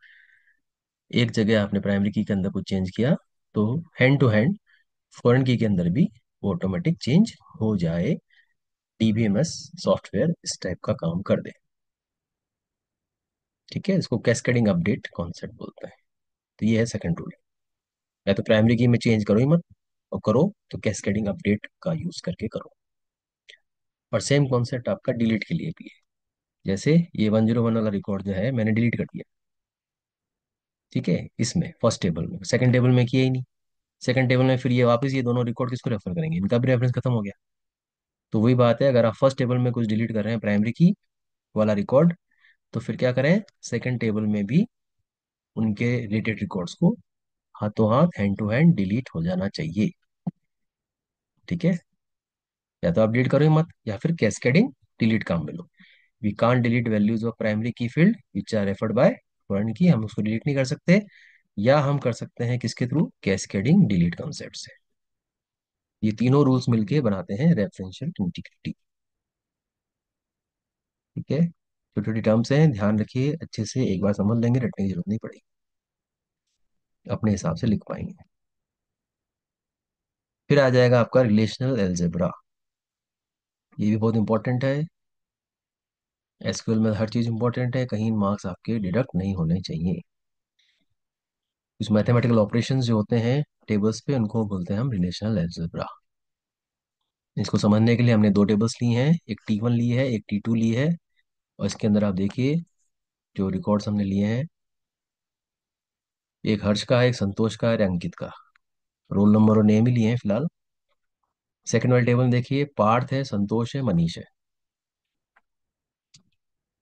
एक जगह आपने प्राइमरी की के अंदर कुछ चेंज किया तो हैंड टू हैंड फॉरेन की के अंदर भी ऑटोमेटिक चेंज हो जाए। डीबीएमएस सॉफ्टवेयर इस टाइप का काम कर दे। ठीक है, इसको कैस्केडिंग अपडेट कॉन्सेप्ट बोलते हैं। तो ये है सेकंड रूल, या तो प्राइमरी की में चेंज करो ही मत, और करो तो कैस्केडिंग अपडेट का यूज करके करो। और सेम कॉन्सेप्ट आपका डिलीट के लिए भी है। जैसे ये 101 वाला रिकॉर्ड जो है मैंने डिलीट कर दिया, ठीक है, इसमें फर्स्ट टेबल में, सेकंड टेबल में किया ही नहीं। सेकंड टेबल में फिर ये वापस ये दोनों रिकॉर्ड किसको रेफर करेंगे, इनका भी रेफरेंस खत्म हो गया। तो वही बात है, अगर आप फर्स्ट टेबल में कुछ डिलीट कर रहे हैं प्राइमरी की वाला रिकॉर्ड, तो फिर क्या करें, सेकंड टेबल में भी उनके रिलेटेड रिकॉर्ड्स को हाथों हाथ हैंड टू हैंड डिलीट हो जाना चाहिए। ठीक है, या तो आप डिलीट करो ही मत, या फिर कैस्केडिंग डिलीट काम में लो। We can't delete values of primary key field which are referred by foreign key, हम उसको डिलीट नहीं कर सकते। या हम कर सकते हैं किसके थ्रू, कैस्केडिंग डिलीट कॉन्सेप्ट से। ये तीनों रूल्स मिलके बनाते हैं रेफरेंशियल इंटीग्रिटी। ठीक है, छोटी छोटी टर्म्स हैं, ध्यान रखिए अच्छे से, एक बार समझ लेंगे रटने की जरूरत नहीं पड़ेगी, अपने हिसाब से लिख पाएंगे। फिर आ जाएगा आपका रिलेशनल एल्जेब्रा। ये भी बहुत इंपॉर्टेंट है, एसक्यूएल में हर चीज इंपॉर्टेंट है, कहीं मार्क्स आपके डिडक्ट नहीं होने चाहिए। कुछ मैथमेटिकल ऑपरेशंस जो होते हैं टेबल्स पे, उनको बोलते हैं हम रिलेशनल एल्जेब्रा। इसको समझने के लिए हमने दो टेबल्स ली हैं, एक T1 ली है, एक T2 ली है। और इसके अंदर आप देखिए जो रिकॉर्ड्स हमने लिए हैं, एक हर्ष का है, एक संतोष का है, एक अंकित का। रोल नंबर और नेम ही लिए हैं फिलहाल। सेकंड वाले टेबल में देखिए पार्थ है, संतोष है, मनीष है।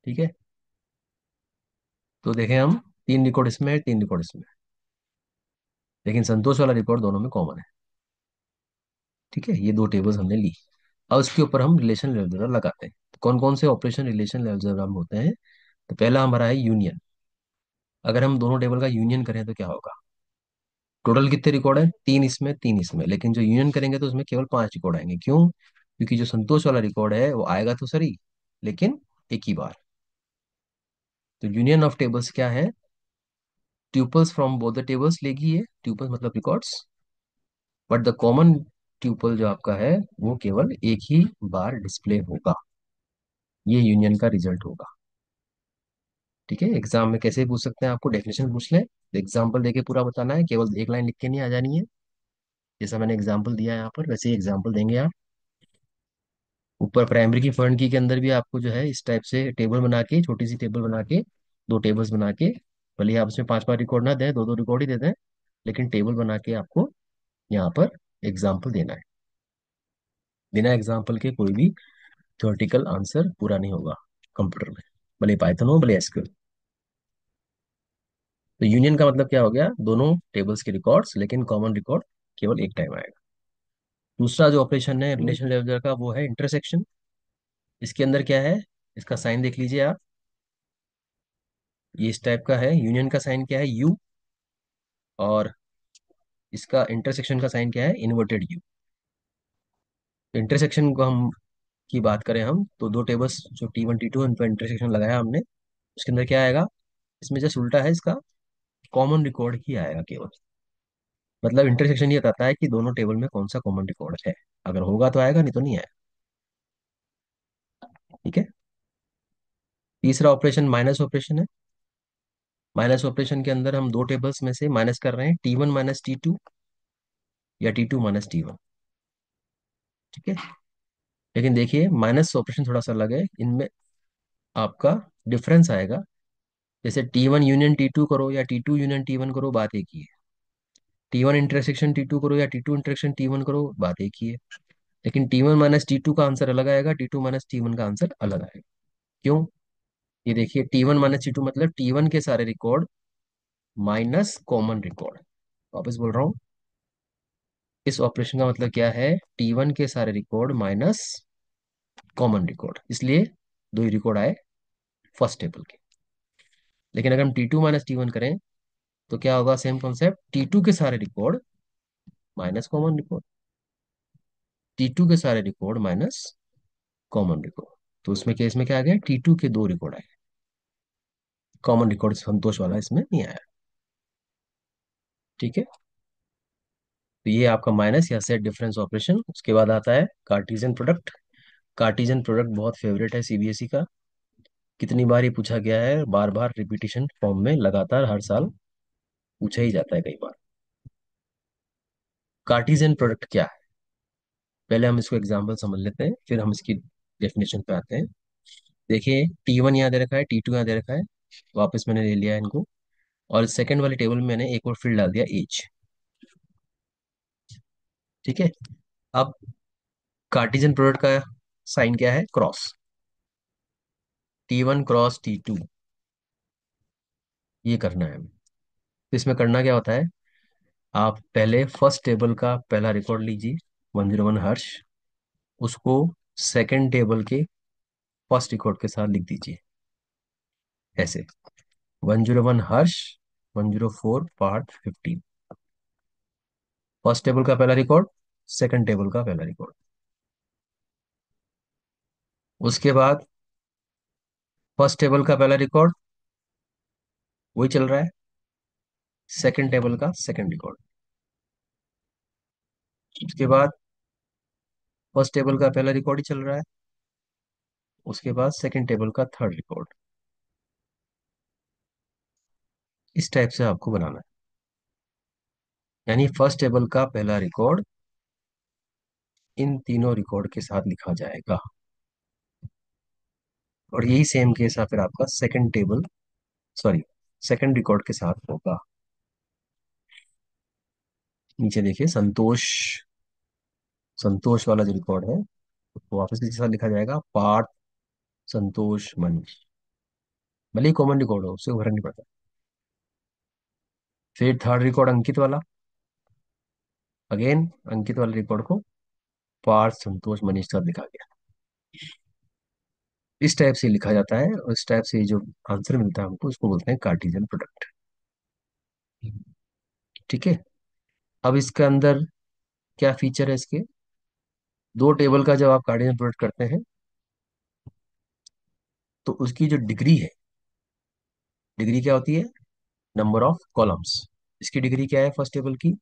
ठीक है, तो देखें हम, तीन रिकॉर्ड इसमें है, तीन रिकॉर्ड इसमें है, लेकिन संतोष वाला रिकॉर्ड दोनों में कॉमन है। ठीक है, ये दो टेबल्स हमने ली। अब उसके ऊपर हम रिलेशन अलजेब्रा लगाते हैं। तो कौन कौन से ऑपरेशन रिलेशन अलजेब्रा में होते हैं? तो पहला हमारा है यूनियन। अगर हम दोनों टेबल का यूनियन करें तो क्या होगा? टोटल कितने रिकॉर्ड है? तीन इसमें तीन इसमें, लेकिन जो यूनियन करेंगे तो उसमें केवल पांच रिकॉर्ड आएंगे। क्यों? क्योंकि जो संतोष वाला रिकॉर्ड है वो आएगा तो सही, लेकिन एक ही बार। तो यूनियन ऑफ टेबल्स क्या है? Tuples from both the tables लेगी ये, ट्यूपल्स मतलब records, but the common tuple जो आपका है वो केवल एक ही बार डिस्प्ले होगा। ये यूनियन का रिजल्ट होगा। ठीक है, एग्जाम में कैसे पूछ सकते हैं, आपको डेफिनेशन पूछ लें तो एग्जाम्पल देके पूरा बताना है, केवल एक लाइन लिख के नहीं आ जानी है। जैसा मैंने एग्जाम्पल दिया है यहाँ पर, वैसे ही एग्जाम्पल देंगे आप। ऊपर प्राइमरी की फॉरेन की के अंदर भी आपको जो है इस टाइप से टेबल बना के, छोटी सी टेबल बना के, दो टेबल्स बना के, भले ही आप उसमें पांच पांच रिकॉर्ड ना दें, दो दो रिकॉर्ड ही दे दें, लेकिन टेबल बना के आपको यहाँ पर एग्जाम्पल देना है। बिना एग्जाम्पल के कोई भी थ्योरेटिकल आंसर पूरा नहीं होगा कंप्यूटर में, भले पाइथन हो भले एसक्यूएल। तो यूनियन का मतलब क्या हो गया? दोनों टेबल्स के रिकॉर्ड्स, लेकिन कॉमन रिकॉर्ड केवल एक टाइम आएगा। दूसरा जो ऑपरेशन है रिलेशन लेवल का वो है इंटरसेक्शन। इसके अंदर क्या है, इसका साइन देख लीजिए आप, ये इस टाइप का है। यूनियन का साइन क्या है? यू। और इसका इंटरसेक्शन का साइन क्या है? Inverted you. इंटरसेक्शन को हम की बात करें हम, तो दो टेबल्स जो T1 T2 उन पर इंटरसेक्शन लगाया हमने, उसके अंदर क्या आएगा? इसमें जस्ट उल्टा है, इसका कॉमन रिकॉर्ड ही आएगा केवल। मतलब इंटरसेक्शन ये बताता है कि दोनों टेबल में कौन सा कॉमन रिकॉर्ड है, अगर होगा तो आएगा, नहीं तो नहीं आएगा। ठीक है, तीसरा ऑपरेशन माइनस ऑपरेशन है। माइनस ऑपरेशन के अंदर हम दो टेबल्स में से माइनस कर रहे हैं, T1 - T2 या T2 - T1। ठीक है, लेकिन देखिए माइनस ऑपरेशन थोड़ा सा अलग है, इनमें आपका डिफरेंस आएगा। जैसे T1 यूनियन T2 करो या T2 यूनियन T1 करो, बात एक ही है। T1 इंटरसेक्शन T2 करो या T2 इंटरसेक्शन T1 करो, बात एक ही है। लेकिन T1 - T2 का आंसर अलग आएगा, T2 - T1 का आंसर अलग आएगा। क्यों? ये देखिए T1 - T2 मतलब T1 के सारे रिकॉर्ड माइनस कॉमन रिकॉर्ड। वापस बोल रहा हूँ, इस ऑपरेशन का मतलब क्या है? T1 के सारे रिकॉर्ड माइनस कॉमन रिकॉर्ड, इसलिए दो ही रिकॉर्ड आए फर्स्ट टेबल के। लेकिन अगर हम T2 - T1 करें तो क्या होगा? सेम कॉन्सेप्ट, T2 के सारे record minus common record, T2 के सारे रिकॉर्ड माइनस कॉमन रिकॉर्ड। तो उसमें केस में क्या आ गया? T2 के दो रिकॉर्ड आए, कॉमन रिकॉर्ड संतोष वाला इसमें नहीं आया। ठीक है, तो ये आपका माइनस या सेट डिफरेंस ऑपरेशन। उसके बाद आता है कार्टेशियन प्रोडक्ट। कार्टेशियन प्रोडक्ट बहुत फेवरेट है सीबीएसई का, कितनी बार ये पूछा गया है, बार बार रिपीटिशन फॉर्म में लगातार हर साल पूछा ही जाता है कई बार। कार्टेशियन प्रोडक्ट क्या है? पहले हम इसको एग्जांपल समझ लेते हैं, फिर हम इसकी डेफिनेशन पे आते हैं। देखिए T1 यहाँ दे रखा है, T2 यहाँ दे रखा है, वापस मैंने ले लिया है इनको। और सेकंड वाले टेबल में मैंने एक और फील्ड डाल दिया, एज। ठीक है, अब कार्टेशियन प्रोडक्ट का साइन क्या है? क्रॉस, T1 क्रॉस T2, ये करना है हमें। तो इसमें करना क्या होता है, आप पहले फर्स्ट टेबल का पहला रिकॉर्ड लीजिए, 101 हर्ष। उसको सेकंड टेबल के फर्स्ट रिकॉर्ड के साथ लिख दीजिए ऐसे। 101 हर्ष, 104 पार्थ 15। फर्स्ट टेबल का पहला रिकॉर्ड, सेकंड टेबल का पहला रिकॉर्ड। उसके बाद फर्स्ट टेबल का पहला रिकॉर्ड वही चल रहा है, सेकंड टेबल का सेकंड रिकॉर्ड। उसके बाद फर्स्ट टेबल का पहला रिकॉर्ड ही चल रहा है, उसके बाद सेकंड टेबल का थर्ड रिकॉर्ड। इस टाइप से आपको बनाना है। यानी फर्स्ट टेबल का पहला रिकॉर्ड इन तीनों रिकॉर्ड के साथ लिखा जाएगा। और यही सेम केस है फिर आपका second table, sorry, second record के साथ होगा। नीचे देखिए, संतोष, संतोष वाला जो रिकॉर्ड है वो वापस किसके साथ लिखा जाएगा, पार्थ, संतोष, मनीष। भले ही कॉमन रिकॉर्ड हो, उससे फर्क नहीं पड़ता। फिर थर्ड रिकॉर्ड अंकित वाला, अगेन अंकित वाले रिकॉर्ड को पार्थ, संतोष, मनीष के साथ लिखा गया। इस टाइप से लिखा जाता है, और इस टाइप से जो आंसर मिलता है हमको, उसको बोलते हैं कार्टेशियन प्रोडक्ट। ठीक है। अब इसके अंदर क्या फीचर है इसके, दो टेबल का जब आप कार्टेशियन प्रोडक्ट करते हैं तो उसकी जो डिग्री है, डिग्री क्या होती है, नंबर ऑफ कॉलम्स। इसकी डिग्री क्या है फर्स्ट टेबल की,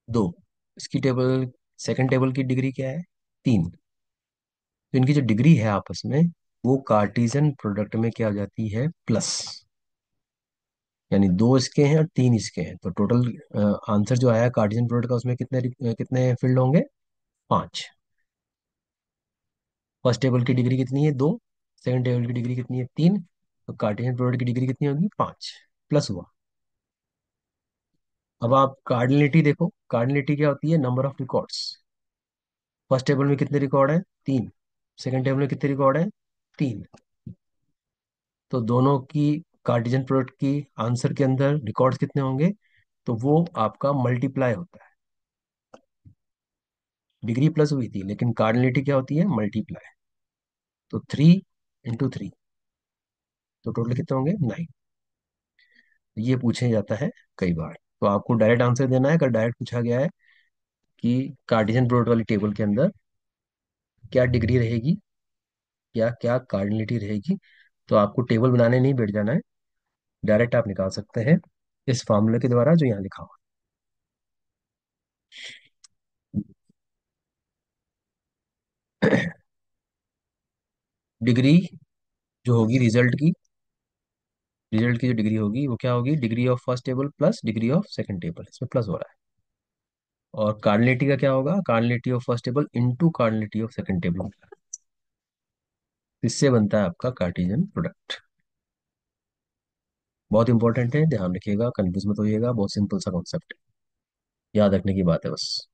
दो। इसकी टेबल, सेकंड टेबल की डिग्री क्या है, तीन। तो इनकी जो डिग्री है आपस में, वो कार्टेशियन प्रोडक्ट में क्या हो जाती है, प्लस। यानी दो इसके हैं और तीन इसके हैं, तो टोटल आंसर जो आया कार्टेशियन प्रोडक्ट का, उसमें कितने फील्ड होंगे, पांच। फर्स्ट टेबल की डिग्री कितनी है, दो। सेकंड टेबल की डिग्री कितनी है, तीन। तो कार्टेशियन प्रोडक्ट की डिग्री कितनी होगी, पांच, प्लस हुआ। अब आप कार्डिनलिटी देखो, कार्डिनलिटी क्या होती है, number of records. First table में कितने रिकॉर्ड है, तीन। सेकंड टेबल में कितने रिकॉर्ड है, तीन। तो दोनों की कार्टेशियन प्रोडक्ट की आंसर के अंदर रिकॉर्ड्स कितने होंगे, तो वो आपका मल्टीप्लाई होता है। डिग्री प्लस हुई थी, लेकिन कार्डिनलिटी क्या होती है, मल्टीप्लाई। तो 3 × 3, तो टोटल कितने होंगे, 9। ये पूछे जाता है कई बार। तो आपको डायरेक्ट आंसर देना है, अगर डायरेक्ट पूछा गया है कि कार्टेशियन प्रोडक्ट वाली टेबल के अंदर क्या डिग्री रहेगी या क्या कार्डिनलिटी रहेगी, तो आपको टेबल बनाने नहीं बैठ जाना है, डायरेक्ट आप निकाल सकते हैं इस फॉर्मूले के द्वारा जो यहाँ लिखा हुआ है। डिग्री जो होगी रिजल्ट की जो डिग्री होगी वो क्या होगी, degree of first table plus degree of second table, इसमें प्लस हो रहा है। और कार्डिनलिटी का क्या होगा, cardinality of first table into cardinality of second table. इससे बनता है आपका कार्टेशियन प्रोडक्ट। बहुत इंपॉर्टेंट है, ध्यान रखिएगा, कंफ्यूज मत होइएगा, बहुत सिंपल सा कॉन्सेप्ट है, याद रखने की बात है बस।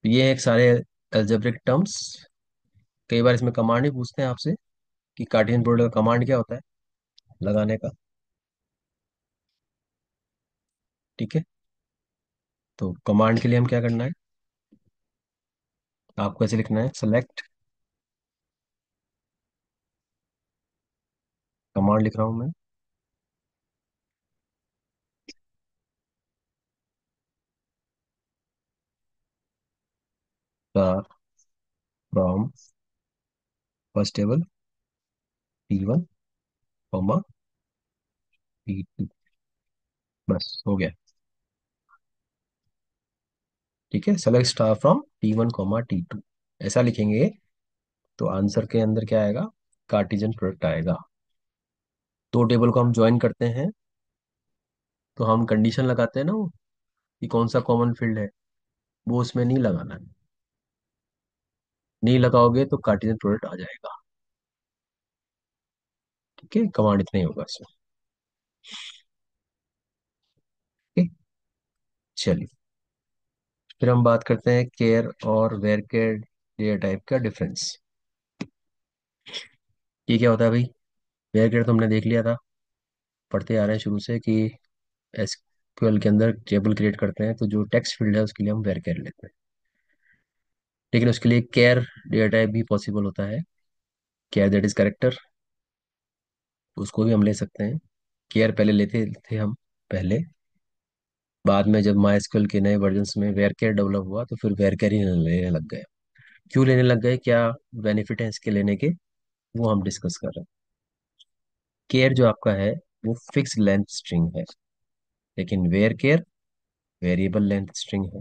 तो ये एक सारे एल्जेब्रिक टर्म्स। कई बार इसमें कमांड ही पूछते हैं आपसे कि कार्टेशियन प्रोडक्ट का कमांड क्या होता है लगाने का। ठीक है। तो कमांड के लिए हम क्या करना है, आपको ऐसे लिखना है, सेलेक्ट, कमांड लिख रहा हूं मैं, star from first table T1, comma T2। बस हो गया। ठीक है, select star from T1, T2, ऐसा लिखेंगे तो आंसर के अंदर क्या आएगा, कार्टेशियन प्रोडक्ट आएगा। दो टेबल को हम ज्वाइन करते हैं तो हम कंडीशन लगाते हैं ना वो, कि कौन सा कॉमन फील्ड है, वो उसमें नहीं लगाना है। नहीं लगाओगे तो कार्टेशियन प्रोडक्ट आ जाएगा। ठीक है, कमांड इतना ही होगा इसमें। ठीक है, चलिए फिर हम बात करते हैं केयर और वेयर केयर डेटा टाइप का डिफरेंस। ये क्या होता है भाई, वेयर केयर तो हमने देख लिया था, पढ़ते आ रहे हैं शुरू से कि एसक्यूएल के अंदर टेबल क्रिएट करते हैं तो जो टेक्स्ट फील्ड है उसके लिए हम वेयर केयर लेते हैं। लेकिन उसके लिए केयर डेटा टाइप भी पॉसिबल होता है। केयर दैट इज करेक्टर, उसको भी हम ले सकते हैं। केयर पहले लेते थे हम पहले, बाद में जब माई के नए वर्जन्स में वेयर केयर डेवलप हुआ तो फिर वेयर केयर ही लेने लग गए। क्यों लेने लग गए, क्या बेनिफिट है इसके लेने के, वो हम डिस्कस कर रहे हैं। केयर जो आपका है वो फिक्स लेंथ स्ट्रिंग है, लेकिन varchar variable length string है।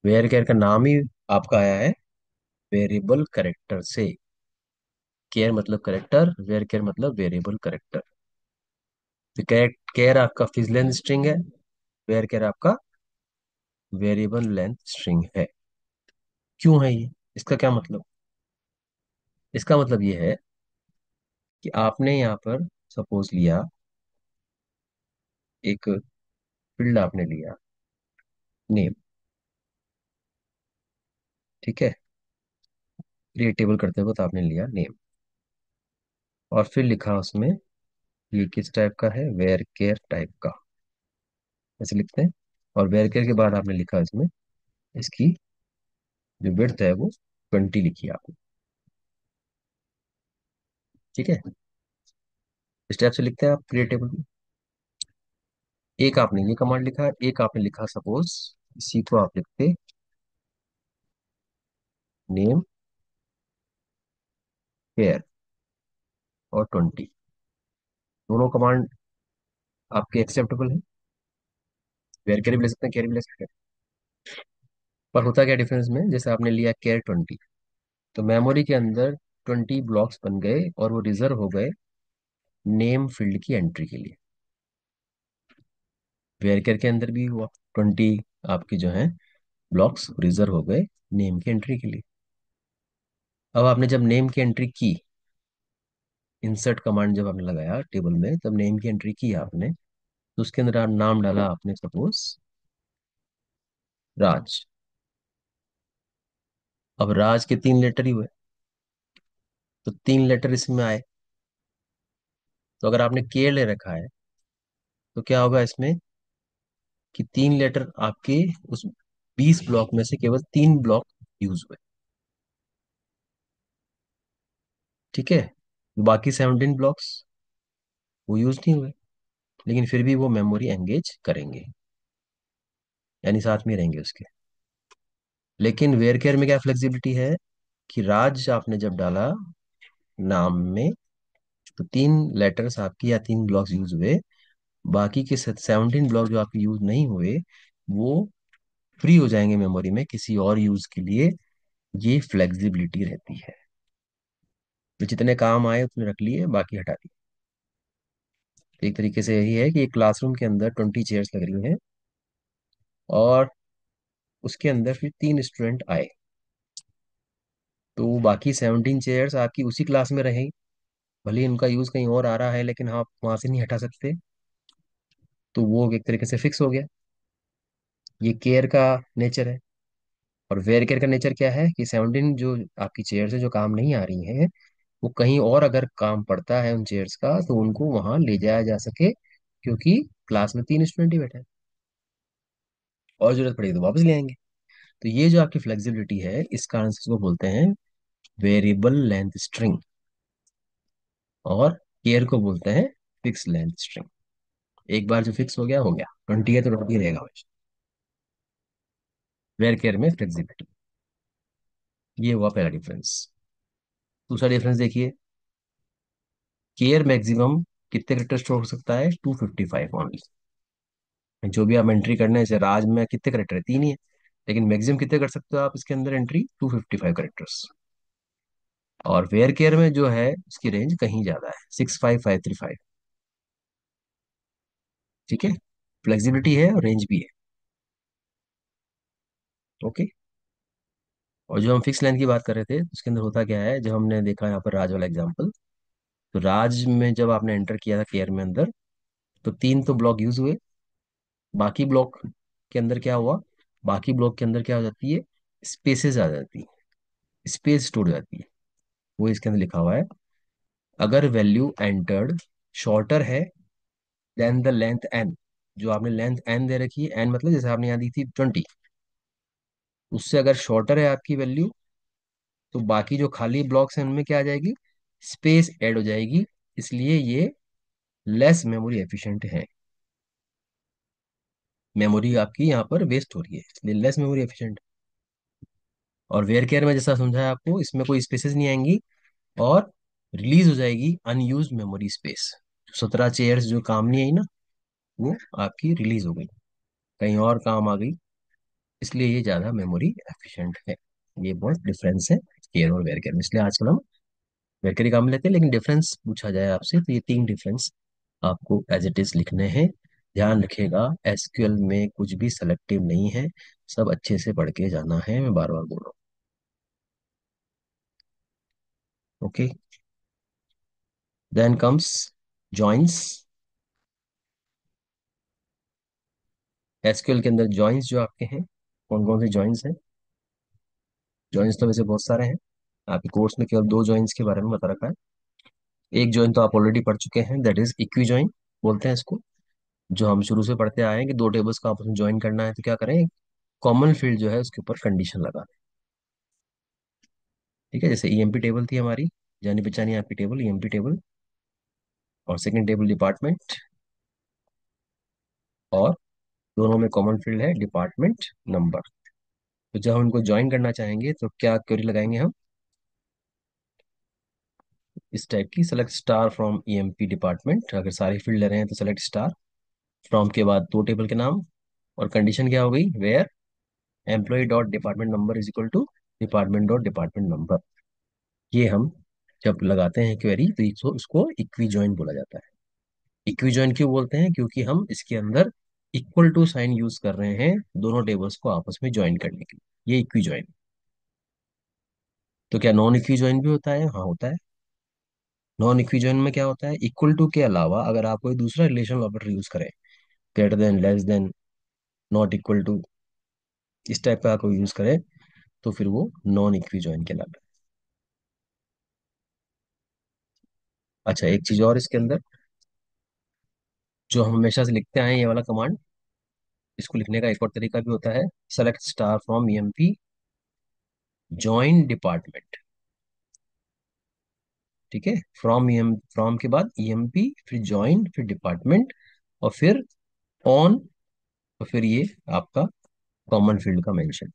वेयर केयर का नाम ही आपका आया है वेरिएबल करेक्टर से। केयर मतलब करेक्टर, वेयर केयर मतलब वेरिएबल करेक्टर। तो केयर आपका फिक्स लेंथ स्ट्रिंग है, वेयर केयर आपका वेरिएबल लेंथ स्ट्रिंग है। क्यों है ये, इसका क्या मतलब? इसका मतलब ये है कि आपने यहाँ पर सपोज लिया, एक फील्ड आपने लिया नेम, ठीक है, क्रिएट टेबल करते वक्त आपने लिया नेम, और फिर लिखा उसमें, ये किस टाइप का है, वेयर केयर टाइप का, ऐसे लिखते हैं। और वेयर केयर के बाद आपने लिखा इसमें, इसकी जो विड्थ है वो 20 लिखी आपने, ठीक है। इस टाइप से लिखते हैं आप क्रिएट टेबल में। एक आपने ये कमांड लिखा, एक आपने लिखा सपोज, इसी को आप लिखते नेम केयर और 20। दोनों कमांड आपके एक्सेप्टेबल है, वेयर केयर भी ले सकते हैं, केयर भी ले सकते हैं। पर होता क्या डिफरेंस में, जैसे आपने लिया केयर 20, तो मेमोरी के अंदर 20 ब्लॉक्स बन गए और वो रिजर्व हो गए नेम फील्ड की एंट्री के लिए। वेयर केयर के अंदर भी हुआ, 20 आपकी जो है ब्लॉक्स रिजर्व हो गए नेम की एंट्री के लिए। अब आपने जब नेम की एंट्री की, इंसर्ट कमांड जब आपने लगाया टेबल में, तब नेम की एंट्री की आपने, तो उसके अंदर आप नाम डाला आपने सपोज राज। अब राज के 3 लेटर ही हुए, तो 3 लेटर इसमें आए। तो अगर आपने के ले रखा है तो क्या होगा इसमें, कि 3 लेटर आपके उस 20 ब्लॉक में से केवल 3 ब्लॉक यूज हुए, ठीक है। बाकी 17 ब्लॉक्स वो यूज नहीं हुए, लेकिन फिर भी वो मेमोरी एंगेज करेंगे, यानी साथ में रहेंगे उसके। लेकिन वेयर केयर में क्या फ्लेक्सिबिलिटी है, कि राज आपने जब डाला नाम में, तो 3 लेटर्स आपकी या 3 ब्लॉक्स यूज हुए, बाकी के 17 ब्लॉक जो आपके यूज नहीं हुए वो फ्री हो जाएंगे मेमोरी में किसी और यूज के लिए। ये फ्लेक्सिबिलिटी रहती है, तो जितने काम आए उतने रख लिए, बाकी हटा दिए। तो एक तरीके से यही है कि एक क्लासरूम के अंदर 20 चेयर्स लग रही हैं, और उसके अंदर फिर 3 स्टूडेंट आए, तो बाकी 17 चेयर्स आपकी उसी क्लास में रहेंगी। भले ही उनका यूज कहीं और आ रहा है, लेकिन आप वहां से नहीं हटा सकते, तो वो एक तरीके से फिक्स हो गया। ये केयर का नेचर है। और वेयर केयर का नेचर क्या है, कि 17 जो आपकी चेयर्स है जो काम नहीं आ रही हैं, वो कहीं और अगर काम पड़ता है उन चेयर्स का, तो उनको वहां ले जाया जा सके, क्योंकि क्लास में 3 स्टूडेंट ही बैठे हैं, और जरूरत पड़ेगी तो वापस ले आएंगे। तो ये जो आपकी फ्लेक्सिबिलिटी है, इस कारण से इसको बोलते हैं वेरिएबल लेंथ स्ट्रिंग, और केयर को बोलते हैं फिक्स लेंथ स्ट्रिंग। एक बार जो फिक्स हो गया हो गया, 20 है तो 20 रहेगा हमेशा। वेयर केयर में फ्लेक्सिबिलिटी, ये हुआ पहला डिफरेंस। दूसरा डिफरेंस देखिए, केयर मैक्सिमम कितने करेक्टर स्टोर हो सकता है, 255 ओनली। जो भी आप एंट्री करना है, जैसे राज में कितने करेक्टर है, 3 ही है, लेकिन मैक्सिमम कितने कर सकते हो आप इसके अंदर एंट्री, 255 करेक्टर्स। और वेयर केयर में जो है उसकी रेंज कहीं ज्यादा है, 65535, ठीक है। फ्लेक्सिबिलिटी है और रेंज भी है, ओके। और जो हम फिक्स लेंथ की बात कर रहे थे, उसके अंदर होता क्या है, जब हमने देखा यहाँ पर राज वाला एग्जाम्पल, तो राज में जब आपने एंटर किया था केयर में अंदर, तो 3 तो ब्लॉक यूज हुए, बाकी ब्लॉक के अंदर क्या हुआ, बाकी ब्लॉक के अंदर क्या हो जाती है, स्पेसेस आ जाती है, स्पेस स्टोर हो जाती है। वो इसके अंदर लिखा हुआ है, अगर वैल्यू एंटर्ड शॉर्टर है देन द लेंथ एन, जो आपने लेंथ एन दे रखी है, एन मतलब जैसे आपने यहाँ दी थी 20, उससे अगर शॉर्टर है आपकी वैल्यू, तो बाकी जो खाली ब्लॉक्स हैं उनमें क्या आ जाएगी, स्पेस ऐड हो जाएगी। इसलिए ये लेस मेमोरी एफिशिएंट है। मेमोरी आपकी यहाँ पर वेस्ट हो रही है, इसलिए लेस मेमोरी एफिशिएंट। और वेयर केयर में जैसा समझाया आपको, इसमें कोई स्पेसेस नहीं आएंगी, और रिलीज हो जाएगी अनयूज्ड मेमोरी स्पेस। 17 चेयर्स जो काम नहीं आई ना, वो आपकी रिलीज हो गई, कहीं और काम आ गई, इसलिए ये ज्यादा मेमोरी एफिशिएंट है। ये बहुत डिफरेंस है केयर और वेयर केयर में, इसलिए आजकल हम वेयर केयर ही काम में लेते हैं। लेकिन डिफरेंस पूछा जाए आपसे तो ये तीन डिफरेंस आपको एज इट इज लिखने हैं। ध्यान रखिएगा, एसक्यूएल में कुछ भी सेलेक्टिव नहीं है, सब अच्छे से पढ़ के जाना है, मैं बार बार बोल रहा हूँ। Okay, then comes joins. SQL के अंदर जॉइंस जो आपके हैं, कौन कौन से जॉइंस हैं? जॉइंस तो वैसे बहुत सारे हैं, आपके कोर्स में केवल दो जॉइंस के बारे में बता रखा है। एक जॉइन तो आप ऑलरेडी पढ़ चुके हैं, दैट इज इक्वी जॉइन बोलते हैं इसको, जो हम शुरू से पढ़ते आए हैं कि दो टेबल्स को आपस में ज्वाइन करना है तो क्या करें, कॉमन फील्ड जो है उसके ऊपर कंडीशन लगा दें। ठीक है, जैसे ईएमपी टेबल थी हमारी, जानी पहचानी आपकी टेबल ईएमपी टेबल, और सेकंड टेबल डिपार्टमेंट, और दोनों में कॉमन फील्ड है डिपार्टमेंट नंबर। तो जब हम इनको ज्वाइन करना चाहेंगे तो क्या क्वेरी लगाएंगे हम, इस टाइप की, select star from EMP department. अगर सारे फील्ड ले रहे हैं तो सेलेक्ट स्टार, फ्रॉम के बाद दो टेबल के नाम, और कंडीशन क्या हो गई, where employ dot department number is equal to department dot department number. ये हम जब लगाते हैं क्वेरी तो इसको इक्वी जॉइन बोला जाता है। इक्वी जॉइन क्यों बोलते हैं, क्योंकि हम इसके अंदर इक्वल टू साइन यूज कर रहे हैं दोनों टेबल्स को आपस में ज्वाइन करने के लिए, ये इक्वी जॉइन। तो क्या नॉन इक्वी जॉइन भी होता है? हाँ होता है। नॉन इक्वी जॉइन में क्या होता है, इक्वल टू के अलावा अगर आप कोई दूसरा रिलेशनल ऑपरेटर यूज करें, greater than, less than, not equal to, इस टाइप का कोई यूज करें, तो फिर वो नॉन इक्वी जॉइन कहलाता है। अच्छा, एक चीज और इसके अंदर, जो हम हमेशा से लिखते आए हैं ये वाला कमांड, इसको लिखने का एक और तरीका भी होता है, select star from EMP join department. ठीक है, फ्रॉम के बाद ईएमपी, फिर जॉइन, फिर डिपार्टमेंट, और फिर ऑन, और फिर ये आपका कॉमन फील्ड का मेंशन।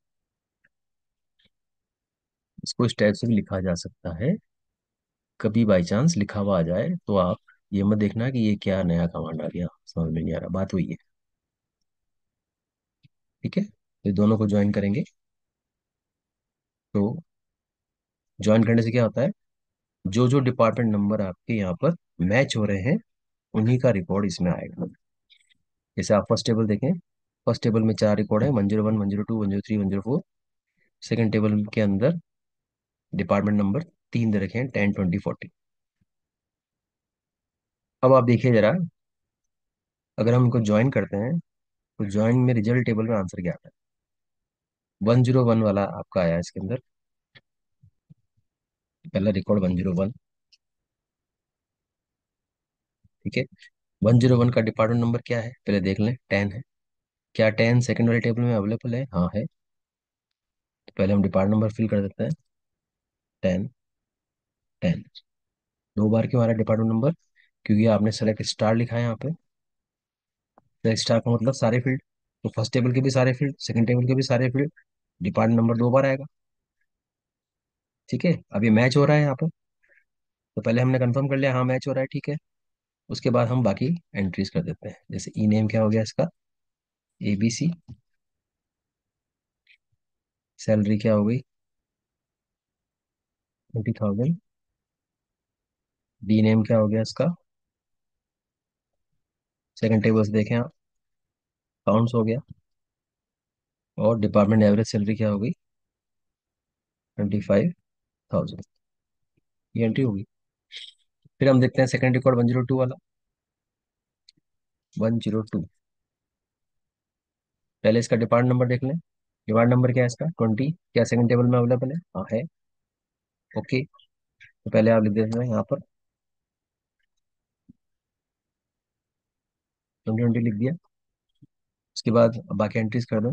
इसको इस टाइप से भी लिखा जा सकता है। कभी बाई चांस लिखा हुआ आ जाए तो आप ये मत देखना कि ये क्या नया कमांड आ गया, समझ में नहीं आ रहा, बात वही है। ठीक है, तो दोनों को ज्वाइन करेंगे, तो ज्वाइन करने से क्या होता है, जो जो डिपार्टमेंट नंबर आपके यहाँ पर मैच हो रहे हैं उन्हीं का रिकॉर्ड इसमें आएगा। जैसे आप फर्स्ट टेबल देखें, फर्स्ट टेबल में 4 रिकॉर्ड है, 101, 102, 103, 104। सेकंड टेबल के अंदर डिपार्टमेंट नंबर तीन दे रखे हैं, 10, 20, 40। अब आप देखिए जरा, अगर हम इनको ज्वाइन करते हैं तो ज्वाइन में रिजल्ट टेबल में आंसर क्या आता है, 101 वाला आपका आया इसके अंदर, पहला रिकॉर्ड 101। ठीक है, 101 का डिपार्टमेंट नंबर क्या है, पहले देख लें, 10 है। क्या 10 सेकंड वाले टेबल में अवेलेबल है? हाँ है। तो पहले हम डिपार्टमेंट नंबर फिल कर देते हैं, 10, 10। दो बार क्यों आ रहा है डिपार्टमेंट नंबर, क्योंकि आपने सेलेक्ट स्टार लिखा है यहाँ पे। सेलेक्ट स्टार का मतलब सारे फील्ड, तो फर्स्ट टेबल के भी सारे फील्ड, सेकंड टेबल के भी सारे फील्ड, डिपार्टमेंट नंबर दो बार आएगा। ठीक है, अब ये मैच हो रहा है यहाँ पर, तो पहले हमने कंफर्म कर लिया हाँ मैच हो रहा है, ठीक है। उसके बाद हम बाकी एंट्रीज कर देते हैं, जैसे ई नेम क्या हो गया इसका, ABC। सैलरी क्या हो गई, 20,000। डी नेम क्या हो गया इसका, सेकंड टेबल से देखें आप, काउंट्स हो गया। और डिपार्टमेंट एवरेज सैलरी क्या हो गई, 25,000। ये एंट्री होगी। फिर हम देखते हैं सेकंड रिकॉर्ड 102 वाला, 102। पहले इसका डिपार्ट नंबर देख लें, डिपार्ट नंबर क्या है इसका, 20। क्या सेकंड टेबल में अवेलेबल है? हाँ है। ओके, तो पहले आप लिख देते हैं यहाँ पर 2020 लिख दिया। उसके बाद अब बाकी एंट्रीज कर दो।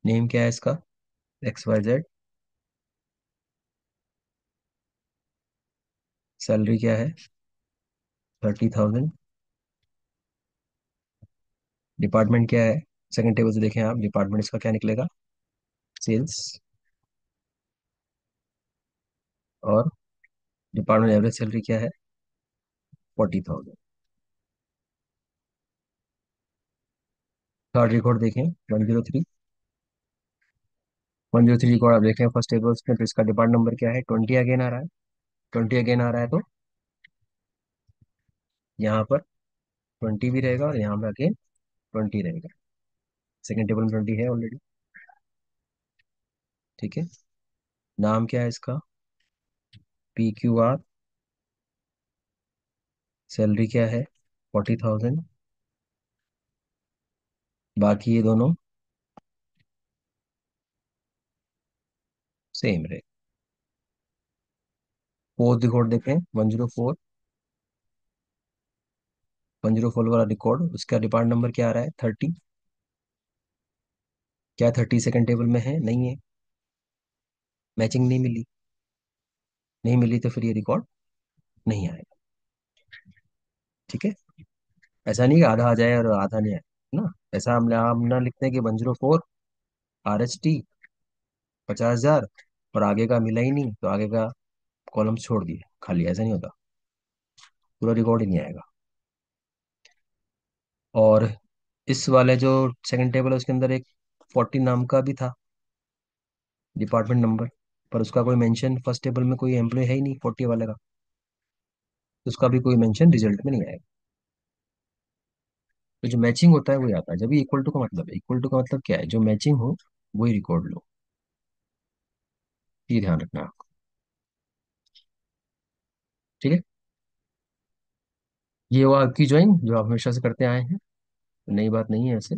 नेम क्या है इसका? XYZ। सैलरी क्या है? 30,000। डिपार्टमेंट क्या है? सेकंड टेबल से देखें आप, डिपार्टमेंट इसका क्या निकलेगा? सेल्स। और डिपार्टमेंट एवरेज सैलरी क्या है? 40,000। थर्ड रिकॉर्ड देखें, 103। 103 रिकॉर्ड आप देखें फर्स्ट टेबल में, तो इसका डिपार्ट नंबर क्या है? 20 अगेन आ रहा है। 20 अगेन आ रहा है तो यहाँ पर 20 भी रहेगा और यहाँ पे अगेन 20 रहेगा। सेकंड टेबल में 20 है ऑलरेडी। ठीक है। नाम क्या है इसका? PQR। सैलरी क्या है? 40,000। बाकी ये दोनों सेम रहे। फोर्थ रिकॉर्ड देखें, 104। 104 वाला रिकॉर्ड, उसका डिपार्ट नंबर क्या आ रहा है? 30। क्या 30 सेकंड टेबल में है? नहीं है। मैचिंग नहीं मिली। नहीं मिली तो फिर ये रिकॉर्ड नहीं आएगा। ठीक है। ऐसा नहीं कि आधा आ जाए और आधा नहीं आए ना। ऐसा हम ना लिखते हैं कि 104 RHT 50,000 और आगे का मिला ही नहीं तो आगे का कॉलम छोड़ दिए खाली, ऐसा नहीं होता। पूरा रिकॉर्ड ही नहीं आएगा। और इस वाले जो सेकंड टेबल है उसके अंदर एक 40 नाम का भी था डिपार्टमेंट नंबर, पर उसका कोई मेंशन फर्स्ट टेबल में कोई एम्प्लॉय है ही नहीं 40 वाले का, तो उसका भी कोई मेंशन रिजल्ट में नहीं आएगा। तो जो मैचिंग होता है वही आता है। जब भी इक्वल टू का मतलब है, इक्वल टू का मतलब क्या है? जो मैचिंग हो वही रिकॉर्ड लो। ये ध्यान रखना है आपको। ठीक है। ये हुआ आपकी ज्वाइन जो आप हमेशा से करते आए हैं, नई बात नहीं है ऐसे।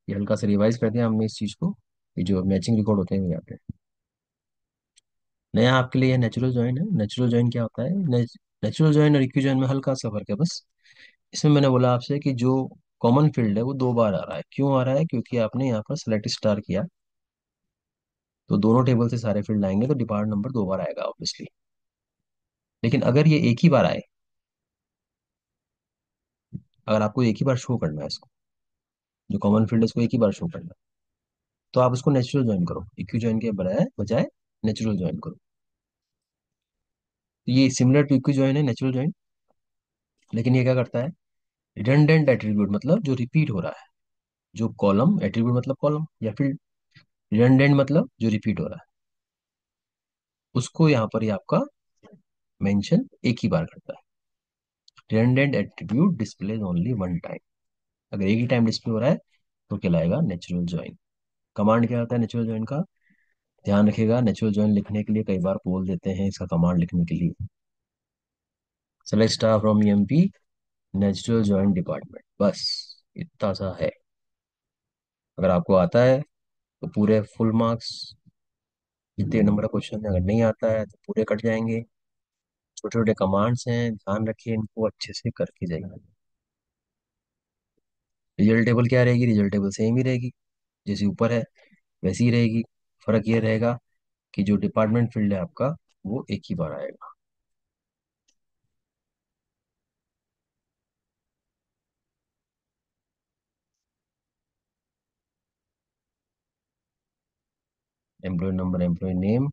ये हल्का सा रिवाइज कर दिया हमने इस चीज़ को, कि जो मैचिंग रिकॉर्ड होते हैं वो आते हैं। नया आपके लिए नेचुरल जॉइन है। नेचुरल जॉइन क्या होता है? नेचुरल जॉइन और इक्वी जॉइन में हल्का सा फर्क है बस। इसमें मैंने बोला आपसे कि जो कॉमन फील्ड है वो 2 बार आ रहा है। क्यों आ रहा है? क्योंकि आपने यहाँ पर सेलेक्ट स्टार किया, तो दोनों टेबल से सारे फील्ड आएंगे तो डिपार्ट नंबर 2 बार आएगा ऑब्वियसली। लेकिन अगर ये एक ही बार आए, अगर आपको एक ही बार शो करना है इसको, जो कॉमन फील्ड है इसको एक ही बार शो करना है, तो आप उसको नेचुरल ज्वाइन करो, इक्वी ज्वाइन के बजाय बजाय नेचुरल ज्वाइन करो। तो ये सिमिलर टू इक्वी ज्वाइन है नेचुरल ज्वाइन, लेकिन ये क्या करता है? रिडंडेंट एट्रीब्यूट मतलब जो रिपीट हो रहा है, जो कॉलम एट्रीब्यूट मतलब कॉलम या फिर रिडंडेंट मतलब जो रिपीट हो रहा है, उसको यहाँ पर ये आपका मेंशन एक ही बार करता है। Redundant attribute displays only one time. अगर एक ही टाइम डिस्प्ले हो रहा है तो कहलाएगा नेचुरल ज्वाइन। कमांड क्या होता है नेचुरल ज्वाइन का? ध्यान रखिएगा, नेचुरल ज्वाइन लिखने के लिए कई बार बोल देते हैं इसका कमांड लिखने के लिए, select star from EMP natural join department, बस इतना सा है। अगर आपको आता है तो पूरे फुल मार्क्स, जितने नंबर का क्वेश्चन है। अगर नहीं आता है तो पूरे कट जाएंगे। छोटे छोटे कमांड्स हैं, ध्यान रखिए इनको अच्छे से करके जाइए। रिजल्ट टेबल क्या रहेगी? रिजल्ट टेबल सेम ही रहेगी, जैसी ऊपर है वैसी ही रहेगी। फर्क ये रहेगा कि जो डिपार्टमेंट फील्ड है आपका वो एक ही बार आएगा। एम्प्लॉय नंबर, एम्प्लॉय नेम,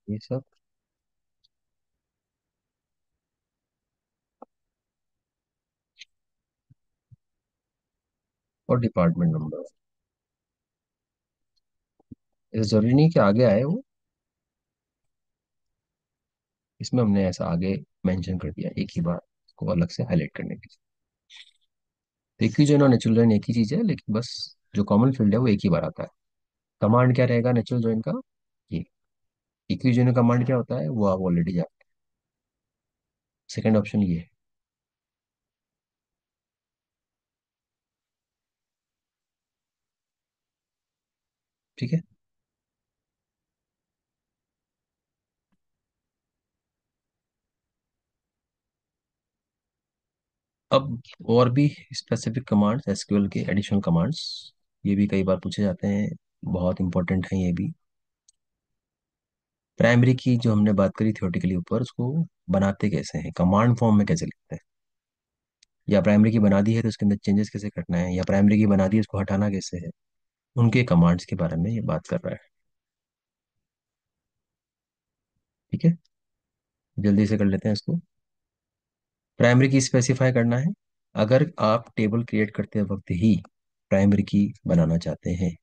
ये सब। और डिपार्टमेंट नंबर। ऐसा जरूरी नहीं कि आगे आए वो, इसमें हमने ऐसा आगे मेंशन कर दिया एक ही बार को अलग से हाईलाइट करने के लिए। तो इक्विजन और नेचुरल जॉइन एक ही चीज है, लेकिन बस जो कॉमन फील्ड है वो एक ही बार आता है। कमांड क्या रहेगा नेचुरल जॉइन का? ये। इक्विजन का कमांड क्या होता है वो आप ऑलरेडी जानते हैं। सेकंड ऑप्शन ये है। ठीक है। अब और भी स्पेसिफिक कमांड्स, एसक्यूएल के एडिशनल कमांड्स, ये भी कई बार पूछे जाते हैं, बहुत इंपॉर्टेंट हैं ये भी। प्राइमरी की जो हमने बात करी थियोरेटिकली ऊपर, उसको बनाते कैसे हैं, कमांड फॉर्म में कैसे लिखते हैं, या प्राइमरी की बना दी है तो उसके अंदर चेंजेस कैसे करना है, या प्राइमरी की बना दी है उसको हटाना कैसे है, उनके कमांड्स के बारे में ये बात कर रहा है। ठीक है, जल्दी से कर लेते हैं इसको। प्राइमरी की स्पेसिफाई करना है। अगर आप टेबल क्रिएट करते वक्त ही प्राइमरी की बनाना चाहते हैं,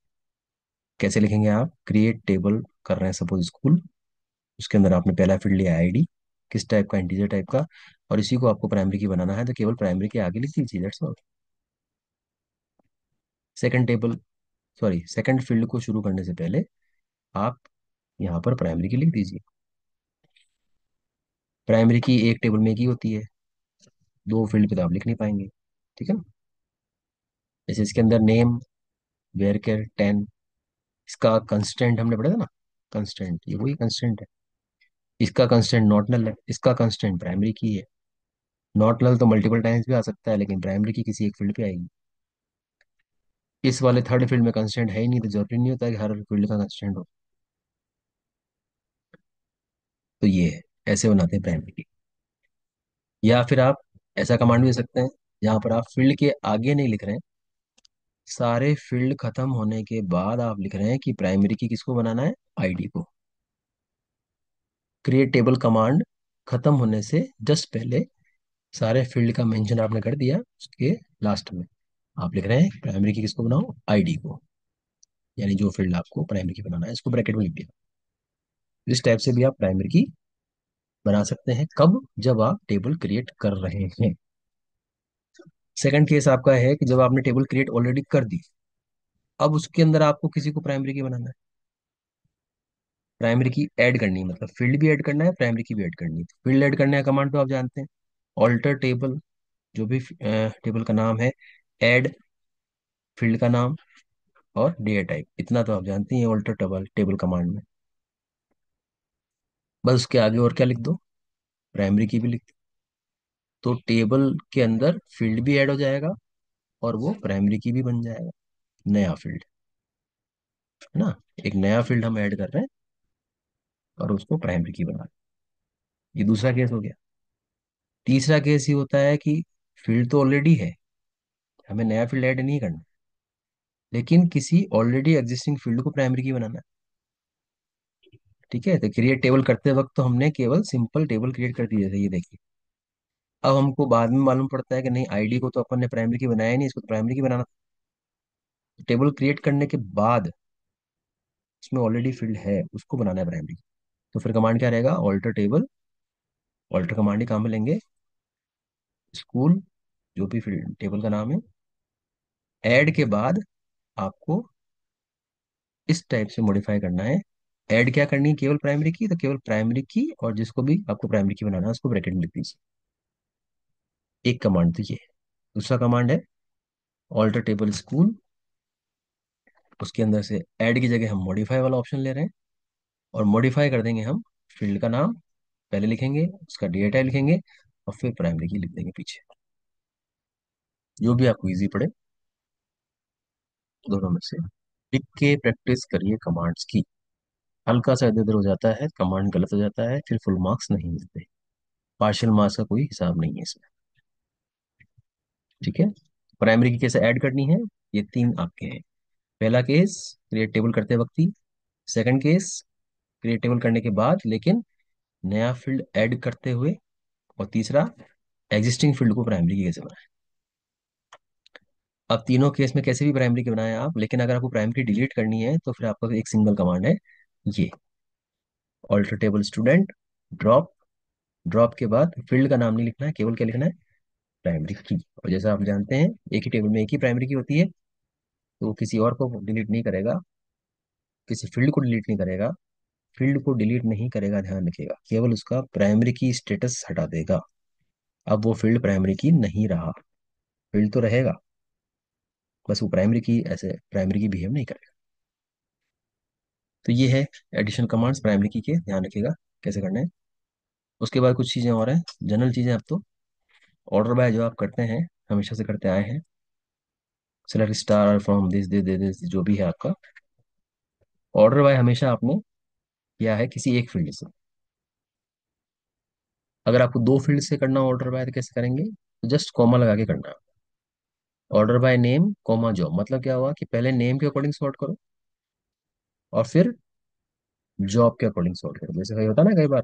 कैसे लिखेंगे आप? क्रिएट टेबल कर रहे हैं सपोज स्कूल, उसके अंदर आपने पहला फील्ड लिया आईडी, किस टाइप का, इंटीजर टाइप का, और इसी को आपको प्राइमरी की बनाना है तो केवल प्राइमरी के आगे लिख दीजिए, that's all. Second table, sorry second field को शुरू करने से पहले आप यहाँ पर प्राइमरी की लिख दीजिए। प्राइमरी की एक टेबल में एक ही होती है, दो फील्ड पे तो आप लिख नहीं पाएंगे। ठीक है ना? जैसे इसके अंदर नेम, वेयर केयर 10, इसका कंस्टेंट हमने पढ़ा था ना, कंस्टेंट, ये वही कंस्टेंट है। इसका कंस्टेंट नॉट नल है, इसका कंस्टेंट प्राइमरी की है। नॉट नल तो मल्टीपल टाइम्स भी आ सकता है, लेकिन प्राइमरी की किसी एक फील्ड पे आएगी। इस वाले थर्ड फील्ड में कंस्टेंट है ही नहीं, तो जरूरी नहीं होता कि हर फील्ड का कंस्टेंट हो। तो ये है, ऐसे बनाते हैं प्राइमरी की। या फिर आप ऐसा कमांड भी दे सकते हैं, जहां पर आप फील्ड के आगे नहीं लिख रहे हैं, सारे फील्ड खत्म होने के बाद आप लिख रहे हैं कि प्राइमरी की किसको बनाना है, आईडी को। क्रिएट टेबल कमांड खत्म होने से जस्ट पहले सारे फील्ड का मेंशन आपने कर दिया, उसके लास्ट में आप लिख रहे हैं प्राइमरी की किसको बनाओ, आईडी को। यानी जो फील्ड आपको प्राइमरी की बनाना है इसको ब्रैकेट में लिख दिया। इस टाइप से भी आप प्राइमरी की बना सकते हैं, कब? जब आप टेबल क्रिएट कर रहे हैं। सेकंड केस आपका है कि जब आपने टेबल क्रिएट ऑलरेडी कर दी, अब उसके अंदर आपको किसी को प्राइमरी की बनाना है। प्राइमरी की ऐड करनी है, मतलब फील्ड भी ऐड करना है, प्राइमरी की भी ऐड करनी है। फील्ड ऐड करने का कमांड तो आप जानते हैं, ऑल्टर टेबल, जो भी टेबल का नाम है, ऐड फील्ड का नाम और डेटा टाइप, इतना तो आप जानते हैं ऑल्टर टेबल टेबल कमांड में। बस उसके आगे और क्या लिख दो, प्राइमरी की भी लिख दो, तो टेबल के अंदर फील्ड भी ऐड हो जाएगा और वो प्राइमरी की भी बन जाएगा, नया फील्ड, है ना? एक नया फील्ड हम ऐड कर रहे हैं और उसको प्राइमरी की बना रहे हैं। ये दूसरा केस हो गया। तीसरा केस ये होता है कि फील्ड तो ऑलरेडी है, हमें नया फील्ड ऐड नहीं करना, लेकिन किसी ऑलरेडी एग्जिस्टिंग फील्ड को प्राइमरी की बनाना है। ठीक है, तो क्रिएट टेबल करते वक्त तो हमने केवल सिंपल टेबल क्रिएट कर दिए थे, ये देखिए। अब हमको बाद में मालूम पड़ता है कि नहीं, आईडी को तो अपन ने प्राइमरी की बनाया ही नहीं, इसको तो प्राइमरी की बनाना था। टेबल क्रिएट करने के बाद उसमें ऑलरेडी फील्ड है, उसको बनाना है प्राइमरी। तो फिर कमांड क्या रहेगा, ऑल्टर टेबल, ऑल्टर कमांड ही काम में लेंगे, स्कूल, जो भी फील्ड टेबल का नाम है, ऐड के बाद आपको इस टाइप से मॉडिफाई करना है। ऐड क्या करनी है, केवल प्राइमरी की, तो केवल प्राइमरी की, और जिसको भी आपको प्राइमरी की बनाना है उसको ब्रैकेट में लिख दीजिए। एक कमांड तो ये है। दूसरा कमांड है ऑल्टर टेबल स्कूल, उसके अंदर से ऐड की जगह हम मॉडिफाई वाला ऑप्शन ले रहे हैं, और मॉडिफाई कर देंगे हम फील्ड का नाम, पहले लिखेंगे, उसका डेटा लिखेंगे, और फिर प्राइमरी की लिख देंगे पीछे। जो भी आपको इजी पड़े दोनों में से लिख के प्रैक्टिस करिए कमांड्स की। हल्का सा इधर उधर हो जाता है, कमांड गलत हो जाता है, फिर फुल मार्क्स नहीं मिलते। पार्शियल मार्क्स का कोई हिसाब नहीं है इसमें। ठीक है, प्राइमरी की कैसे ऐड करनी है, ये तीन आपके हैं। पहला केस क्रिएट टेबल करते वक्त ही, सेकंड केस क्रिएट टेबल करने के बाद लेकिन नया फील्ड ऐड करते हुए, और तीसरा एग्जिस्टिंग फील्ड को प्राइमरी की कैसे बनाए। अब तीनों केस में कैसे भी प्राइमरी की बनाए आप, लेकिन अगर आपको प्राइमरी डिलीट करनी है तो फिर आपका एक सिंगल कमांड है, ये alter table student drop. Drop के बाद फील्ड का नाम नहीं लिखना है, केवल क्या लिखना है, प्राइमरी की। और जैसा आप जानते हैं एक ही टेबल में एक ही प्राइमरी की होती है, तो वो किसी और को डिलीट नहीं करेगा, किसी फील्ड को डिलीट नहीं करेगा, फील्ड को डिलीट नहीं करेगा, ध्यान रखिएगा, केवल उसका प्राइमरी की स्टेटस हटा देगा। अब वो फील्ड प्राइमरी की नहीं रहा, फील्ड तो रहेगा, बस वो प्राइमरी की ऐसे प्राइमरी की बिहेव नहीं करेगा। तो ये है एडिशनल कमांड्स प्राइमरी की के, ध्यान रखिएगा कैसे करना है। उसके बाद कुछ चीज़ें और हैं, जनरल चीज़ें। अब तो ऑर्डर बाय जो आप करते हैं, हमेशा से करते आए हैं, सेलेक्ट स्टार फ्रॉम दिस जो भी है आपका ऑर्डर बाय, हमेशा आपने किया है किसी एक फील्ड से। अगर आपको दो फील्ड से करना ऑर्डर बाय तो कैसे करेंगे, तो जस्ट कॉमा लगा के करना है। Order by name comma job, मतलब क्या हुआ कि पहले नेम के अकॉर्डिंग सॉर्ट करो और फिर जॉब के अकॉर्डिंग सॉर्ट करो। जैसे कहीं होता है ना कई बार,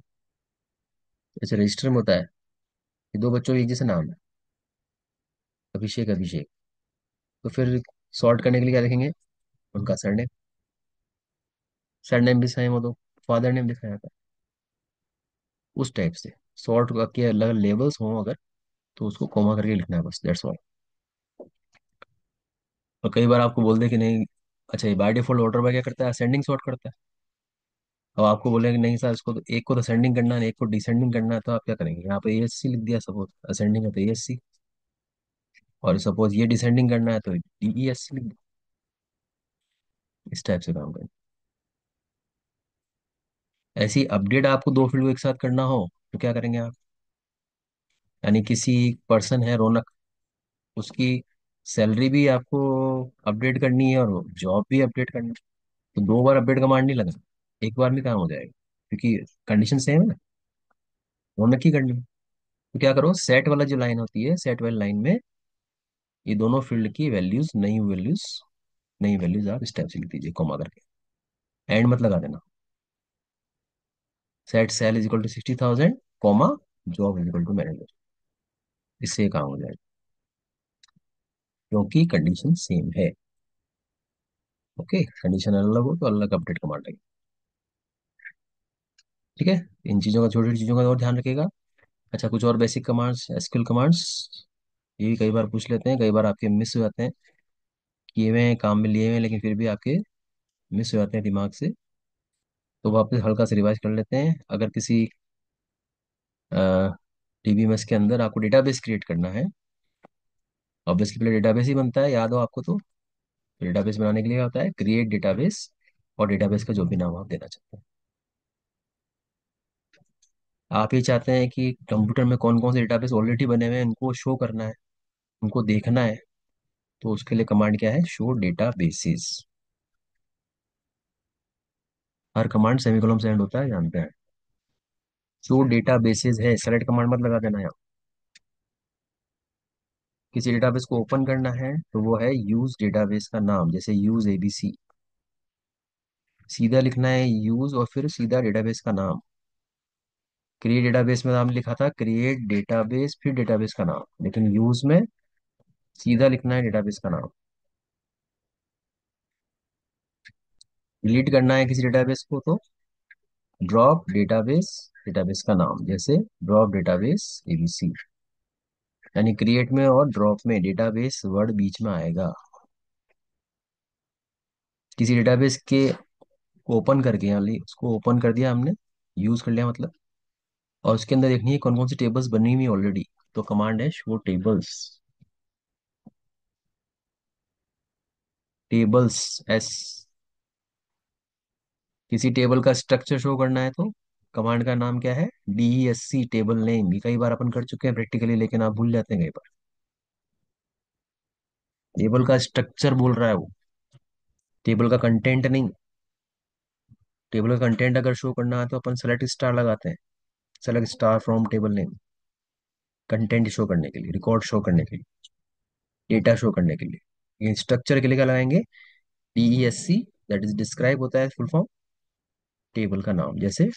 जैसे रजिस्टर में होता है कि दो बच्चों के एक जैसे नाम है, अभिषेक अभिषेक, तो फिर सॉर्ट करने के लिए क्या देखेंगे, उनका सरनेम, सरनेम भी सेम हो तो फादर नेम दिखाया था। उस टाइप से सॉर्ट के अलग लेवल्स हों अगर, तो उसको कॉमा करके लिखना है बस, दैट्स ऑल। और कई बार आपको बोल दे कि नहीं, अच्छा ये बाय डिफॉल्ट ऑर्डर बाय क्या करता है, असेंडिंग सॉर्ट करता है। अब आपको बोले कि नहीं सर, इसको तो एक को तो असेंडिंग करना है, एक को डिसेंडिंग करना है, तो आप क्या करेंगे, यहाँ पे एएससी लिख दिया, सपोज असेंडिंग है तो एएससी, और सपोज ये डिसेंडिंग करना है तो डीईएससी लिख दिया। इस टाइप से काम करें। ऐसी अपडेट आपको दो फील्ड को एक साथ करना हो तो क्या करेंगे आप, यानी किसी पर्सन है रौनक, उसकी सैलरी भी आपको अपडेट करनी है और जॉब भी अपडेट करनी है, तो दो बार अपडेट कमांड नहीं लगा, एक बार में काम हो जाएगा, क्योंकि कंडीशन सेम है ना, रौनक ही करनी है। तो क्या करो, सेट वाला जो लाइन होती है, सेट वाली लाइन में ये दोनों फील्ड की वैल्यूज, नई वैल्यूज आप इस टाइप से लिख दीजिए कॉमा करके, एंड मत लगा देना। Set sal is equal to 60,000 comma job is equal to manager, इससे ये काम हो जाएगा, क्योंकि कंडीशन सेम है। ओके, कंडीशन अलग हो तो अलग अपडेट कमांड लगे। ठीक है, इन चीज़ों का, छोटी छोटी चीज़ों का और ध्यान रखिएगा। अच्छा, कुछ और बेसिक कमांड्स, एसक्यूएल कमांड्स, ये भी कई बार पूछ लेते हैं, कई बार आपके मिस हो जाते हैं, किए हुए हैं काम में लिए हुए हैं, लेकिन फिर भी आपके मिस हो जाते हैं दिमाग से, तो वापस हल्का से रिवाइज कर लेते हैं। अगर किसी डीबीएमएस के अंदर आपको डेटाबेस क्रिएट करना है, ऑब्वियसली पहले डेटाबेस ही बनता है, याद हो आपको तो। डेटाबेस बनाने के लिए क्या होता है, क्रिएट डेटाबेस, और डेटाबेस का जो भी नाम आप देना चाहते हैं। आप ये चाहते हैं कि कंप्यूटर में कौन कौन से डेटाबेस ऑलरेडी बने हुए हैं उनको शो करना है, उनको देखना है, तो उसके लिए कमांड क्या है, शो डेटाबेसेस। हर कमांड सेमीकोलन से एंड होता है, जानते हैं। शो डेटाबेसेस है, सेलेक्ट कमांड मत लगा देना यहाँ। किसी डेटाबेस को ओपन करना है तो वो है यूज डेटाबेस का नाम, जैसे यूज एबीसी, सीधा लिखना है यूज और फिर सीधा डेटाबेस का नाम। क्रिएट डेटाबेस में नाम लिखा था क्रिएट डेटाबेस फिर डेटाबेस का नाम, लेकिन यूज में सीधा लिखना है डेटाबेस का नाम। डिलीट करना है किसी डेटाबेस को तो ड्रॉप डेटाबेस, डेटाबेस का नाम, जैसे ड्रॉप डेटाबेस एबीसी, यानी क्रिएट में और ड्रॉप में डेटाबेस वर्ड बीच में आएगा। किसी डेटाबेस के ओपन करके, यानी उसको ओपन कर दिया हमने, यूज कर लिया मतलब, और उसके अंदर देखनी है कौन कौन सी टेबल्स बनी हुई ऑलरेडी, तो कमांड है शो टेबल्स। Tables, S. किसी टेबल का स्ट्रक्चर शो करना है तो कमांड का नाम क्या है, डीईएससी, टेबल नेम। भी कई बार अपन कर चुके हैं प्रैक्टिकली, लेकिन आप भूल जाते हैं कई बार। टेबल का स्ट्रक्चर बोल रहा है वो, टेबल का कंटेंट नहीं। टेबल का कंटेंट अगर शो करना है तो अपन सेलेक्ट स्टार लगाते हैं, select star from table name, content show करने के लिए, रिकॉर्ड शो करने के लिए, डेटा शो करने के लिए। ये स्ट्रक्चर के लिए क्या लगाएंगे, डीईएससी, दैट इज डिस्क्राइब होता है फुल फॉर्म टेबल का नाम, जैसे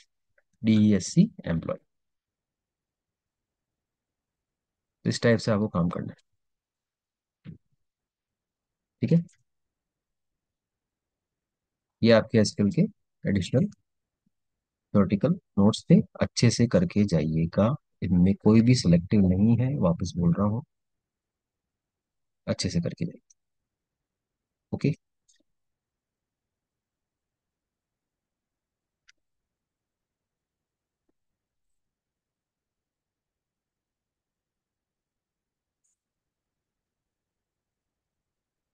डीईएससी एम्प्लॉय। तो इस टाइप से आपको काम करना है। ठीक है, ये आपके एसक्यूएल के एडिशनल थ्योरेटिकल नोट्स थे, अच्छे से करके जाइएगा। इनमें कोई भी सिलेक्टिव नहीं है, वापस बोल रहा हूँ, अच्छे से करके जाइए। ओके।